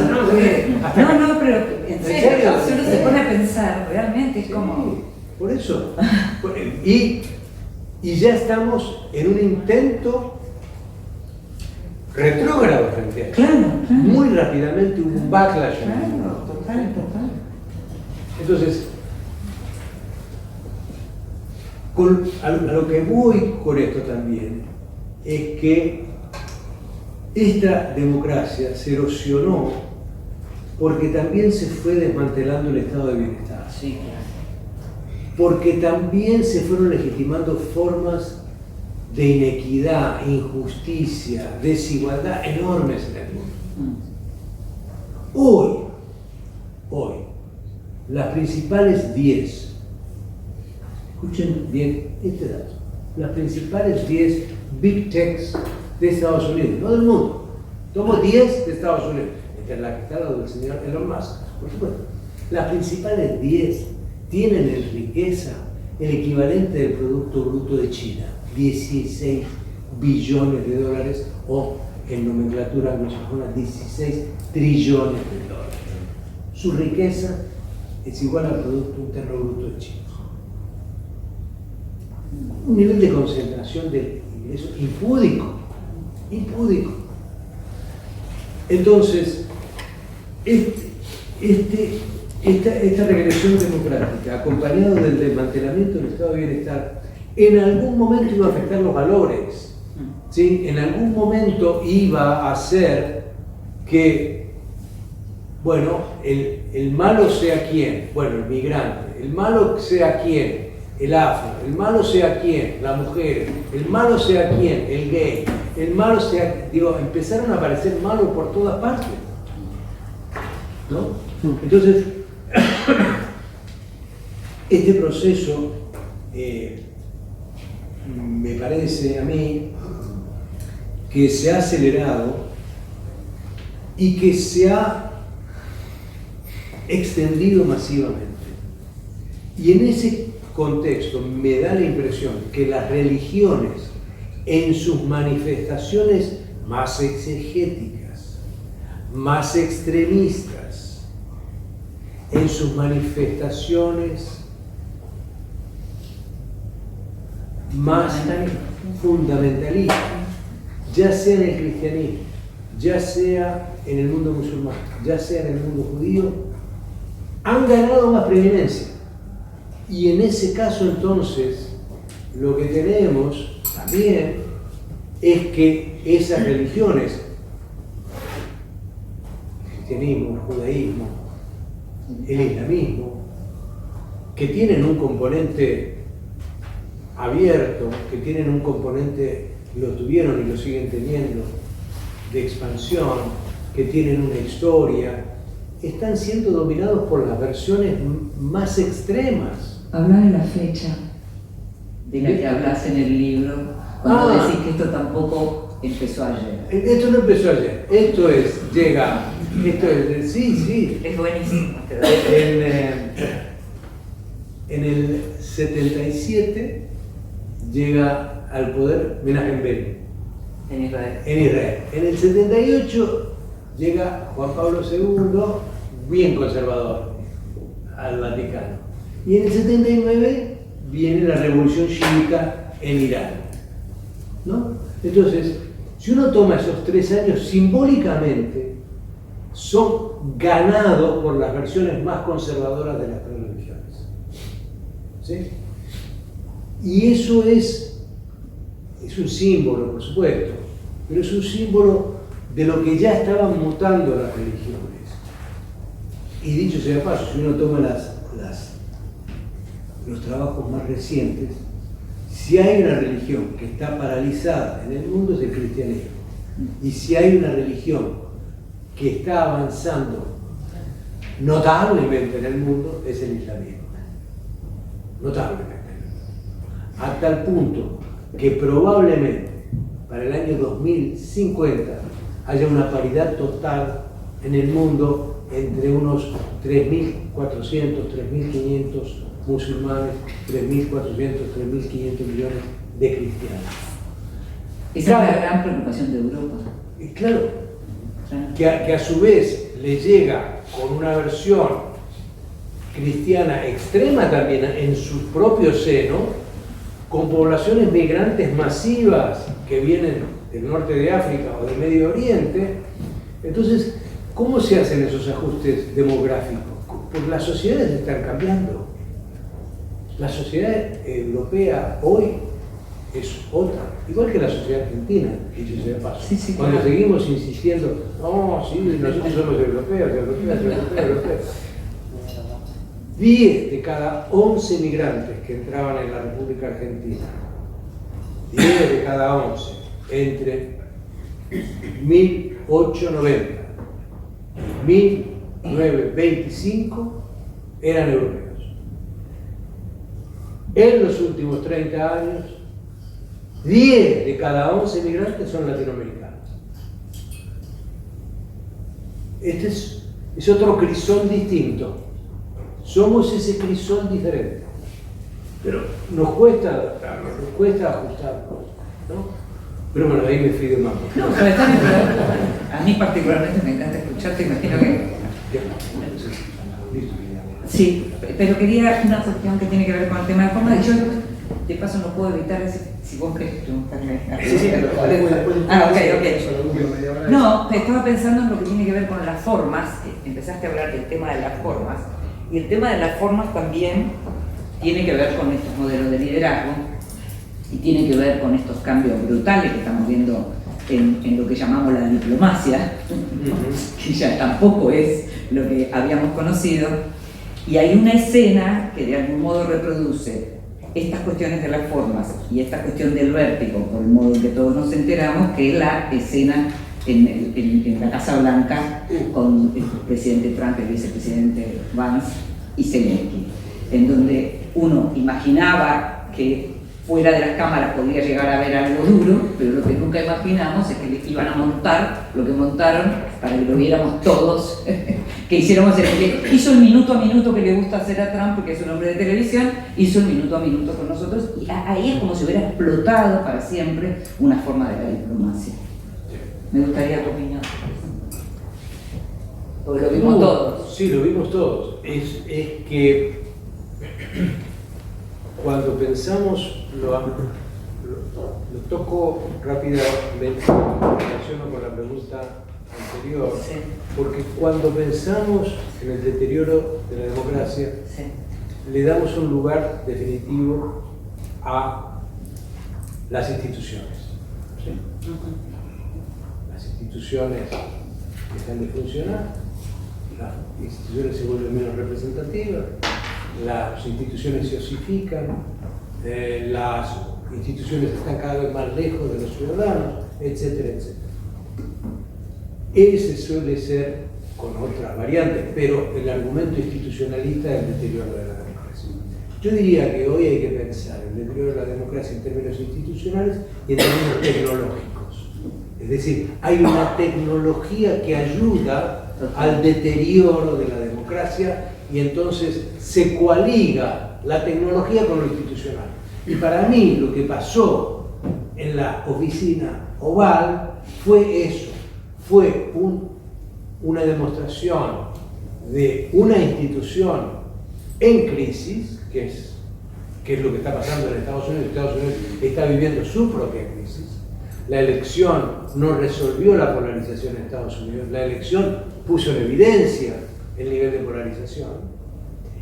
No, pero en serio, si uno se pone a pensar, realmente es como... Por eso. Y ya estamos en un intento retrógrado frente a eso. Claro. Muy rápidamente hubo un backlash. Claro, total. Entonces, a lo que voy con esto también es que esta democracia se erosionó porque también se fue desmantelando el estado de bienestar. Sí, claro. Porque también se fueron legitimando formas de inequidad, injusticia, desigualdad enormes en el mundo. Hoy, las principales 10, escuchen bien este dato, las principales 10 Big Techs de Estados Unidos, no del mundo. Tomo 10 de Estados Unidos, entre las que está la del señor Elon Musk, por supuesto. Las principales 10 tienen en riqueza el equivalente del Producto Bruto de China, 16 billones de dólares, o en nomenclatura anglosajona, 16 trillones de dólares. Su riqueza es igual al Producto Interno Bruto de China. Un nivel de concentración de ingresos impúdico. Entonces, esta regresión democrática, acompañada del desmantelamiento del estado de bienestar, en algún momento iba a afectar los valores, ¿sí? En algún momento iba a hacer que, bueno, el malo sea quién, bueno, el migrante, el malo sea quién, el afro, el malo sea quién, la mujer, el malo sea quién, el gay, el malo sea, digo, empezaron a aparecer malos por todas partes, ¿no? Entonces, este proceso me parece a mí que se ha acelerado y que se ha extendido masivamente. Y en ese contexto me da la impresión que las religiones, en sus manifestaciones más exegéticas, más extremistas, en sus manifestaciones más fundamentalistas, ya sea en el cristianismo, ya sea en el mundo musulmán, ya sea en el mundo judío, han ganado más preeminencia. Y en ese caso entonces lo que tenemos también es que esas religiones, el cristianismo, el judaísmo, el islamismo, que tienen un componente abierto, que tienen un componente, lo tuvieron y lo siguen teniendo, de expansión, que tienen una historia, están siendo dominados por las versiones más extremas. Habla de la fecha de la que hablas en el libro, cuando decís que esto tampoco empezó ayer. Esto no empezó ayer, esto es sí. Es buenísimo. En el 77 llega al poder Menachem Begin En Israel. en Israel. En el 78 llega Juan Pablo II, bien conservador, al Vaticano. Y en el 79 viene la revolución chiita en Irán, ¿no? Entonces, si uno toma esos 3 años simbólicamente, son ganados por las versiones más conservadoras de las 3 religiones, ¿sí? Y eso es un símbolo, por supuesto, pero es un símbolo de lo que ya estaban mutando las religiones. Y dicho sea de paso, si uno toma los trabajos más recientes, si hay una religión que está paralizada en el mundo es el cristianismo. Y si hay una religión que está avanzando notablemente en el mundo es el islamismo. Notablemente. A tal punto que probablemente para el año 2050 haya una paridad total en el mundo entre unos 3.400, 3.500 musulmanes, 3.400, 3.500 millones de cristianos. Esa es la gran preocupación de Europa. Y claro, que a su vez le llega con una versión cristiana extrema también en su propio seno, con poblaciones migrantes masivas que vienen del norte de África o del Medio Oriente. Entonces, ¿cómo se hacen esos ajustes demográficos? Porque las sociedades están cambiando. La sociedad europea hoy es otra, igual que la sociedad argentina, dicho sea de paso. Sí, Cuando claro. seguimos insistiendo, no, sí, nosotros somos europeos. 10 de cada 11 migrantes que entraban en la República Argentina, 10 de cada 11, entre 1890 y 1925 eran europeos. En los últimos 30 años 10 de cada 11 migrantes son latinoamericanos. Este es otro crisol distinto. Somos ese crisol diferente. Pero nos cuesta adaptarnos, nos cuesta ajustarnos, ¿no? Pero bueno, ahí me fui de mambo. No, pero está bien, pero a mí particularmente me encanta escucharte, imagino que... Sí, pero quería una cuestión que tiene que ver con el tema de forma, y yo de paso no puedo evitar decir, si vos querés preguntarme. Ok. No, estaba pensando en lo que tiene que ver con las formas, empezaste a hablar del tema de las formas, y el tema de las formas también tiene que ver con estos modelos de liderazgo, y tiene que ver con estos cambios brutales que estamos viendo en lo que llamamos la diplomacia, que ya tampoco es lo que habíamos conocido, y hay una escena que de algún modo reproduce estas cuestiones de las formas y esta cuestión del vértigo, por el modo en que todos nos enteramos, que es la escena en la Casa Blanca con el presidente Trump, el vicepresidente Vance y Zelensky, en donde uno imaginaba que fuera de las cámaras podía llegar a ver algo duro, pero lo que nunca imaginamos es que le iban a montar lo que montaron para que lo viéramos todos, que hiciéramos hizo el minuto a minuto que le gusta hacer a Trump, porque es un hombre de televisión, hizo el minuto a minuto con nosotros, y ahí es como si hubiera explotado para siempre una forma de la diplomacia. Me gustaría tu opinión. Porque lo vimos todos. Sí, lo vimos todos. Es que cuando pensamos, lo toco rápidamente, relaciono con la pregunta anterior, Sí. porque cuando pensamos en el deterioro de la democracia, Sí. le damos un lugar definitivo a las instituciones. ¿Sí? Las instituciones dejan de funcionar, las instituciones se vuelven menos representativas, las instituciones se osifican, las instituciones están cada vez más lejos de los ciudadanos, etcétera, etcétera. Ese suele ser, con otras variantes, pero el argumento institucionalista del deterioro de la democracia. Yo diría que hoy hay que pensar el deterioro de la democracia en términos institucionales y en términos tecnológicos. Es decir, hay una tecnología que ayuda al deterioro de la democracia y entonces se coaliga la tecnología con lo institucional. Y para mí lo que pasó en la oficina Oval fue eso, fue una demostración de una institución en crisis, que es lo que está pasando en Estados Unidos. Estados Unidos está viviendo su propia crisis. La elección no resolvió la polarización en Estados Unidos, la elección puso en evidencia el nivel de polarización,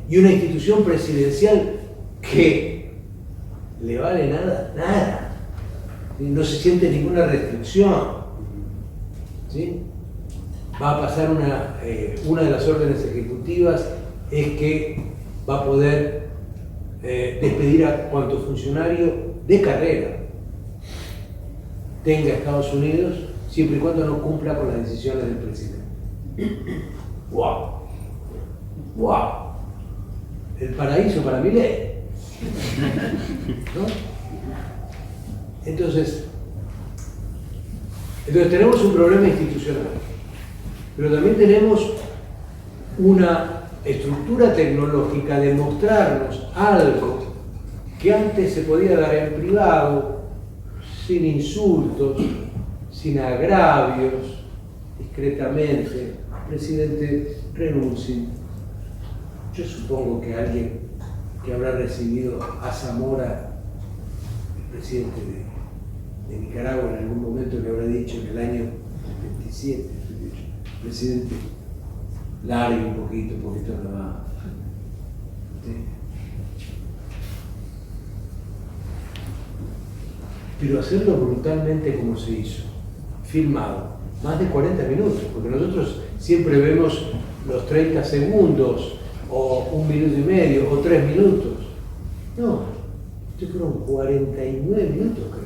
y una institución presidencial que le vale nada, no se siente ninguna restricción, ¿sí? Va a pasar una de las órdenes ejecutivas es que va a poder despedir a cuanto funcionario de carrera tenga Estados Unidos, siempre y cuando no cumpla con las decisiones del presidente. ¡Wow! ¡Wow! El paraíso para Milei. ¿No? Entonces tenemos un problema institucional, pero también tenemos una estructura tecnológica de mostrarnos algo que antes se podía dar en privado, sin insultos, sin agravios, discretamente. Presidente, renuncie. Yo supongo que alguien que habrá recibido a Zamora, el presidente de Nicaragua, en algún momento le habrá dicho en el año 77, presidente, largue un poquito no va. ¿Sí? Pero hacerlo brutalmente como se hizo, filmado, más de 40 minutos, porque nosotros siempre vemos los 30 segundos, o 1 minuto y medio, o 3 minutos. No, estos fueron 49 minutos, creo,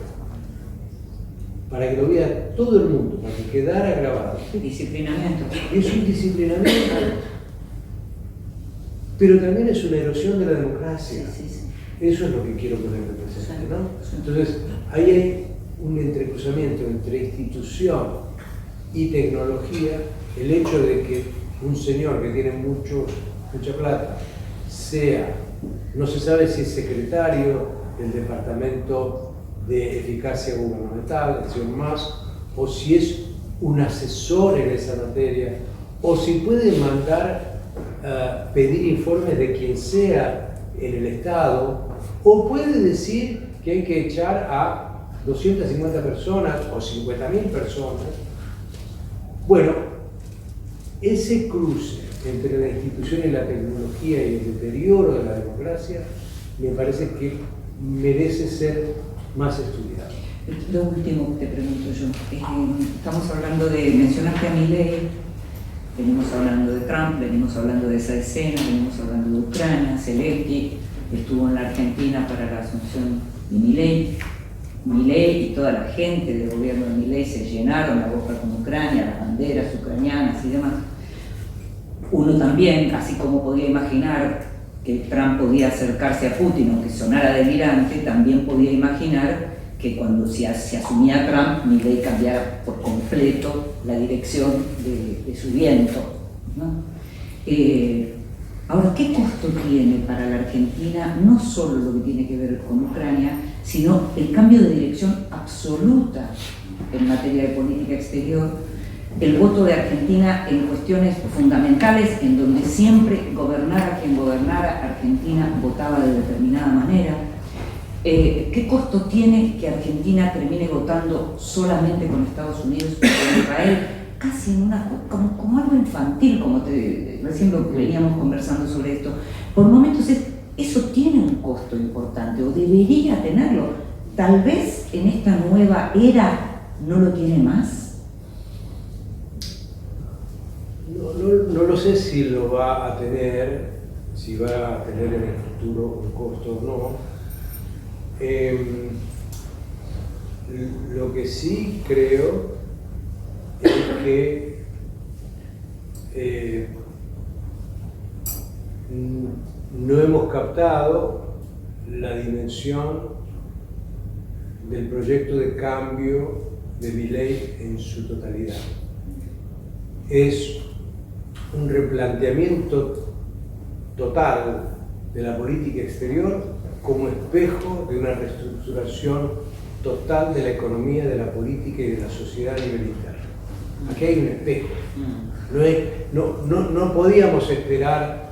para que lo vea todo el mundo, para que quedara grabado. Disciplinamiento. Es un disciplinamiento, pero también es una erosión de la democracia. Sí. Eso es lo que quiero poner de presente, ¿no? Sí. Entonces, ahí hay un entrecruzamiento entre institución y tecnología. El hecho de que un señor que tiene mucha plata sea, no se sabe si es secretario del Departamento de Eficacia Gubernamental, el señor Musk, o si es un asesor en esa materia, o si puede mandar pedir informes de quien sea en el Estado, o puede decir que hay que echar a 250 personas o 50.000 personas. Bueno, ese cruce entre la institución y la tecnología y el deterioro de la democracia me parece que merece ser más estudiado. Lo último que te pregunto yo, estamos hablando mencionaste a Milei, venimos hablando de Trump, venimos hablando de esa escena, venimos hablando de Ucrania, Zelensky estuvo en la Argentina para la asunción de Milei y toda la gente del gobierno de Milei se llenaron la boca con Ucrania, las banderas ucranianas y demás. Uno también, así como podía imaginar que Trump podía acercarse a Putin, aunque sonara delirante, también podía imaginar que cuando se asumía Trump, Milei cambiara por completo la dirección de su viento, ¿no? Ahora, ¿qué costo tiene para la Argentina no solo lo que tiene que ver con Ucrania, sino el cambio de dirección absoluta en materia de política exterior, el voto de Argentina en cuestiones fundamentales en donde siempre gobernara quien gobernara, Argentina votaba de determinada manera? ¿Qué costo tiene que Argentina termine votando solamente con Estados Unidos y con Israel? Casi como algo infantil, como recién veníamos conversando sobre esto. Por momentos eso tiene un costo importante, o debería tenerlo. Tal vez en esta nueva era no lo tiene más. No lo sé si lo va a tener, si va a tener en el futuro un costo o no. Lo que sí creo es que no hemos captado la dimensión del proyecto de cambio de Milei en su totalidad. Es un replanteamiento total de la política exterior como espejo de una reestructuración total de la economía, de la política y de la sociedad a nivel interno. Aquí hay un espejo. No podíamos esperar,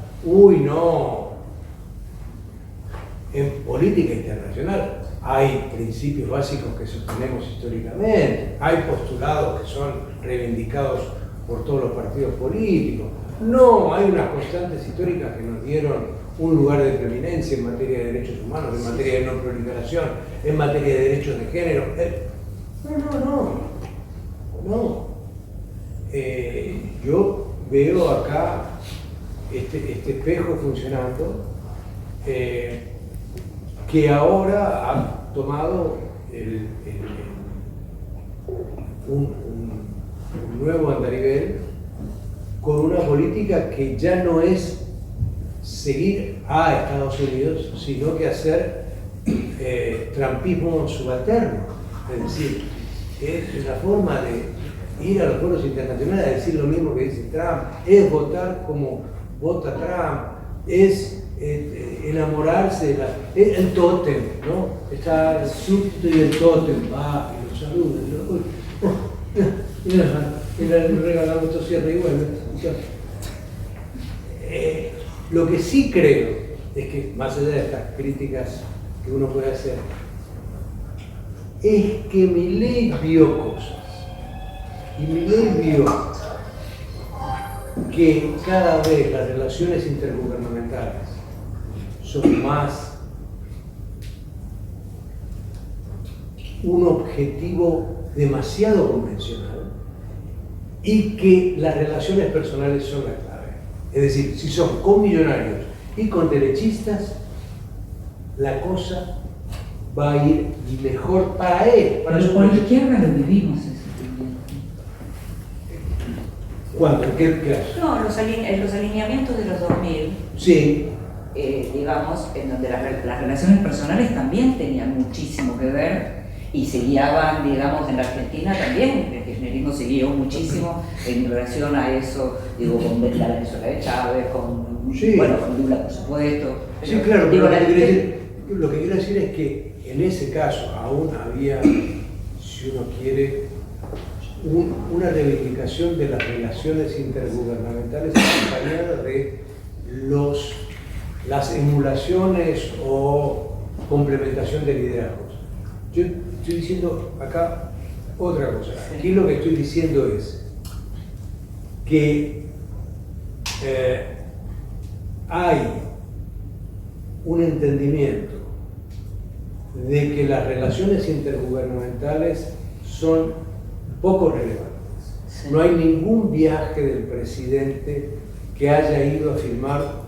en política internacional hay principios básicos que sostenemos históricamente, hay postulados que son reivindicados por todos los partidos políticos. No, hay unas constantes históricas que nos dieron un lugar de preeminencia en materia de derechos humanos, en materia de no proliferación, en materia de derechos de género. No. Yo veo acá este espejo funcionando, que ahora ha tomado un nuevo andarivel con una política que ya no es seguir a Estados Unidos, sino que hacer trumpismo subalterno. Es decir, es la forma de ir a los foros internacionales a decir lo mismo que dice Trump, es votar como vota Trump, es enamorarse de el tótem, ¿no? Está el súbdito y el tótem, va y lo saluda. Mira, le regalamos esto cierre igual. Lo que sí creo es que, más allá de estas críticas que uno puede hacer, es que Milei vio cosas. Y Milei vio que cada vez las relaciones intergubernamentales son más un objetivo demasiado convencional y que las relaciones personales son la clave. Es decir, si son con millonarios y con derechistas, la cosa va a ir mejor para él. Para Pero por la izquierda lo vivimos eso también. ¿Cuánto? ¿Qué caso? No, los alineamientos de los 2000, Sí. digamos, en donde las relaciones personales también tenían muchísimo que ver y se guiaban, digamos, en la Argentina también, el kirchnerismo se guió muchísimo en relación a eso, digo, con la Venezuela de Chávez, bueno, con Lula, por supuesto. Sí, claro, pero lo que quiero decir es que en ese caso aún había, si uno quiere, una reivindicación de las relaciones intergubernamentales acompañadas de las emulaciones o complementación de liderazgos. Yo estoy diciendo acá otra cosa. Aquí lo que estoy diciendo es que hay un entendimiento de que las relaciones intergubernamentales son poco relevantes. Sí. No hay ningún viaje del presidente que haya ido a firmar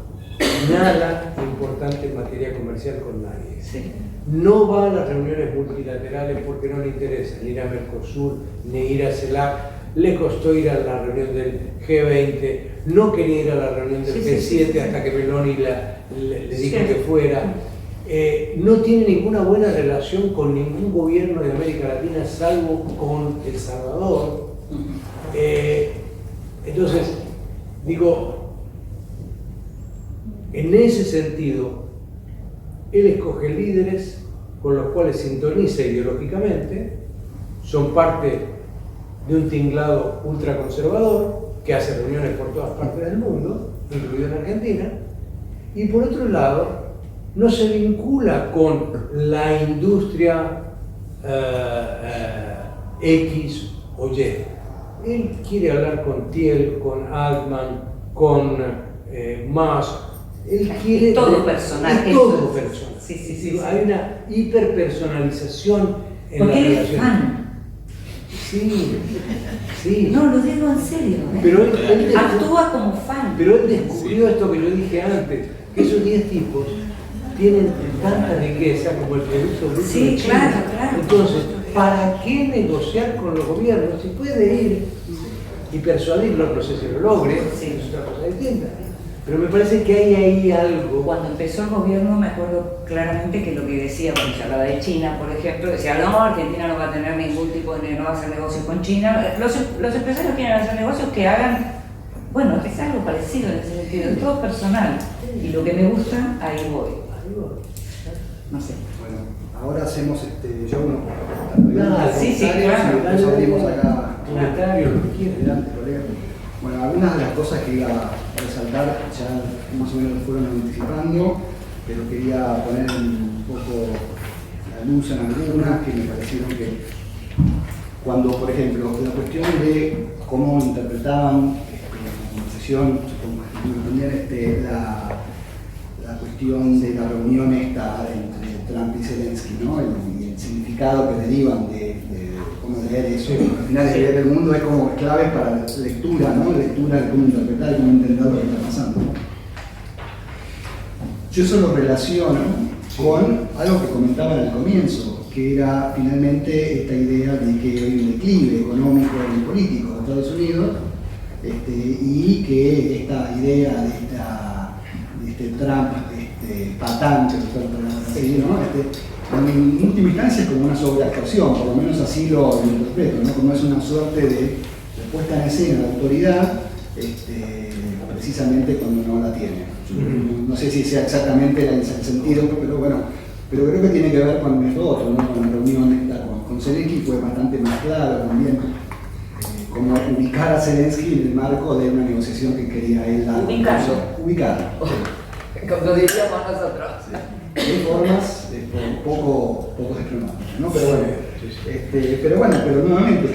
nada importante en materia comercial con nadie. Sí. No va a las reuniones multilaterales porque no le interesa ni ir a Mercosur, ni ir a CELAC. Le costó ir a la reunión del G20, no quería ir a la reunión del G7 hasta que Meloni le dijo que fuera. No tiene ninguna buena relación con ningún gobierno de América Latina, salvo con El Salvador. Entonces, digo, en ese sentido, él escoge líderes con los cuales sintoniza ideológicamente, son parte de un tinglado ultraconservador que hace reuniones por todas partes del mundo, incluido en Argentina, y por otro lado, no se vincula con la industria X o Y. Él quiere hablar con Thiel, con Altman, con Musk. Él quiere... Es todo personal. Es todo personal. Sí. Hay una hiperpersonalización en porque la él es relación. fan. Sí. No, lo digo en serio. Pero él actúa como fan. Pero él descubrió esto que yo dije antes, que esos 10 tipos tienen tanta riqueza como el producto bruto Sí, de China. claro. Entonces, ¿para qué negociar con los gobiernos? Si puede ir y persuadirlos, no sé si lo logre, Sí. es otra cosa distinta. Pero me parece que hay ahí algo. Cuando empezó el gobierno me acuerdo claramente que lo que decía, cuando se hablaba de China, por ejemplo, decía, no, Argentina no va a tener ningún tipo de, no va a hacer negocios con China. Los empresarios quieren hacer negocios que hagan, bueno, es algo parecido en ese sentido, es todo personal. Y lo que me gusta, ahí voy. No sé. Bueno, ahora hacemos yo uno. Sí, claro. Después abrimos acá Comentarios, lo que quieran. adelante, colega. Bueno, algunas de las cosas que iba a resaltar ya más o menos fueron anticipando, pero quería poner un poco la luz en algunas que me parecieron que cuando, por ejemplo, la cuestión de cómo interpretaban la conversación, también la cuestión de la reunión esta entre Trump y Zelensky, ¿no? Y el significado que derivan de cómo leer eso. Al final, leer el mundo es como clave para la lectura, ¿no? Lectura de cómo interpretar y cómo entender lo que está pasando. Yo eso lo relaciono con algo que comentaban al comienzo, que era finalmente esta idea de que hay un declive económico y político de Estados Unidos, y que esta idea de este Trump patán, que se así, ¿no? En última instancia es como una sobreactuación, por lo menos así lo interpreto, ¿no? Como es una suerte de puesta en escena de autoridad, precisamente cuando no la tiene. No sé si sea exactamente el sentido, pero bueno, pero creo que tiene que ver con esto otro, ¿no? Con la reunión esta con Zelensky fue bastante más claro también, como ubicar a Zelensky en el marco de una negociación que quería él ubicar. Como diríamos nosotros. De formas poco diplomáticas, ¿no? Pero bueno, pero nuevamente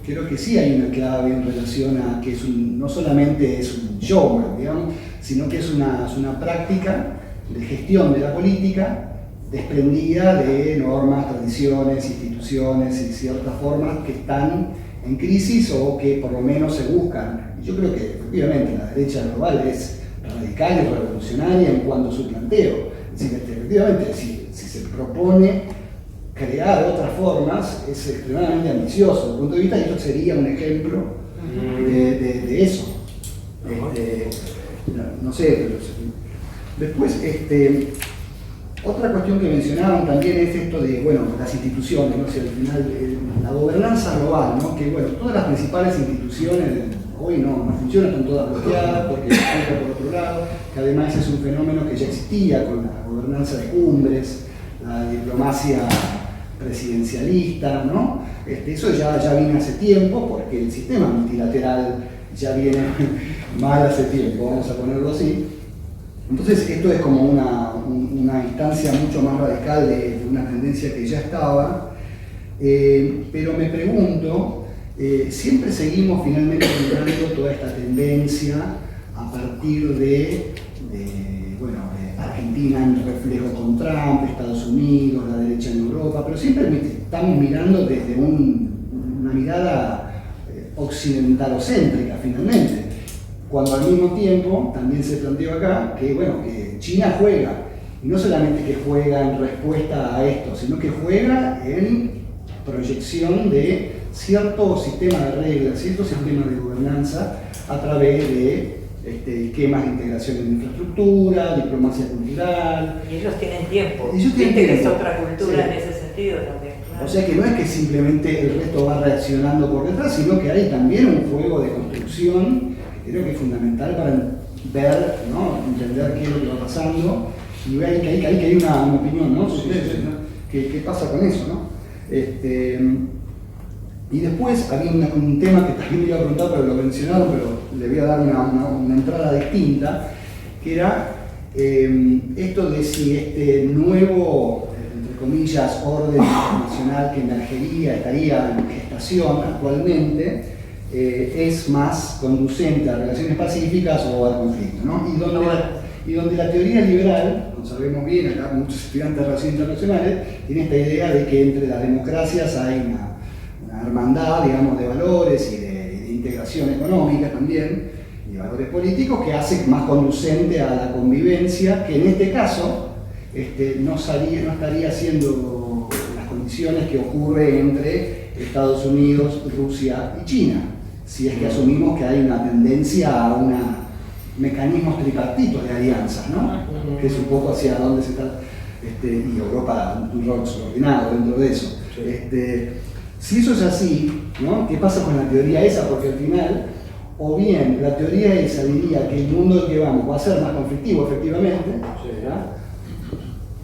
creo que sí hay una clave en relación a que no solamente es un show, digamos, sino que es una práctica de gestión de la política desprendida de normas, tradiciones, instituciones y ciertas formas que están en crisis o que por lo menos se buscan. Y yo creo que efectivamente la derecha global es radical y revolucionaria en cuanto a su planteo. Es decir, efectivamente, si se propone crear otras formas, es extremadamente ambicioso desde el punto de vista, y esto sería un ejemplo de eso. No sé, Después, otra cuestión que mencionaban también es esto de, bueno, las instituciones, ¿no? O sea, al final, la gobernanza global, ¿no? Que, bueno, todas las principales instituciones hoy no funcionan, están todas bloqueadas porque hay por otro lado, que además es un fenómeno que ya existía con la gobernanza de cumbres, la diplomacia presidencialista, ¿no? Eso ya viene hace tiempo porque el sistema multilateral ya viene mal hace tiempo, vamos a ponerlo así. Entonces esto es como una instancia mucho más radical de una tendencia que ya estaba, pero me pregunto, siempre seguimos finalmente mirando toda esta tendencia a partir de Argentina en reflejo con Trump, Estados Unidos, la derecha en Europa, pero siempre estamos mirando desde una mirada occidentalocéntrica finalmente, cuando al mismo tiempo también se planteó acá que, bueno, que China juega, y no solamente que juega en respuesta a esto, sino que juega en proyección de cierto sistema de reglas, cierto sistema de gobernanza a través de esquemas de integración en infraestructura, diplomacia cultural. Y ellos tienen tiempo. Ellos tienen Viste que es tiempo. otra cultura Sí. en ese sentido también. Claro. O sea que no es que simplemente el resto va reaccionando por detrás, sino que hay también un juego de construcción que creo que es fundamental para ver, ¿no? Entender qué es lo que va pasando y ver que hay una opinión, ¿no? Sí, sí. ¿Qué pasa con eso, no? Y después había un tema que también me iba a preguntar, pero lo mencionaron, pero le voy a dar una entrada distinta, que era esto de si este nuevo, entre comillas, orden internacional que emergería, estaría en gestación actualmente, es más conducente a relaciones pacíficas o al conflicto, ¿no? Y donde la teoría liberal, como sabemos bien, acá muchos estudiantes de relaciones internacionales, tiene esta idea de que entre las democracias hay una hermandad, digamos, de valores y de integración económica también, y valores políticos, que hace más conducente a la convivencia, que en este caso no estaría siendo las condiciones que ocurre entre Estados Unidos, Rusia y China, si es que asumimos que hay una tendencia a mecanismos tripartitos de alianzas, ¿no? Que es un poco hacia dónde se está, y Europa un rol subordinado dentro de eso. Si eso es así, ¿no? ¿Qué pasa con la teoría esa? Porque al final, o bien la teoría esa diría que el mundo al que vamos va a ser más conflictivo efectivamente, ¿verdad?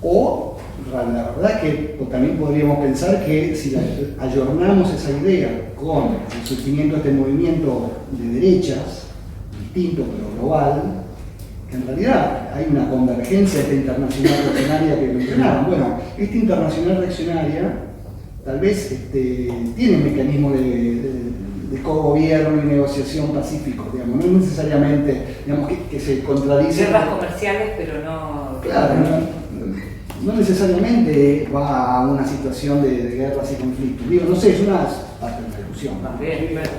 O la verdad es que también podríamos pensar que si ayornamos esa idea con el surgimiento de este movimiento de derechas, distinto pero global, que en realidad hay una convergencia esta internacional reaccionaria que mencionaban. Bueno, esta internacional reaccionaria tal vez tiene mecanismos de cogobierno y negociación pacífico, digamos, no necesariamente, digamos, que se contradicen. Guerras comerciales, pero no... Claro, no necesariamente va a una situación de guerras y conflictos. Digo, no sé, es una parte de la discusión. También, claro.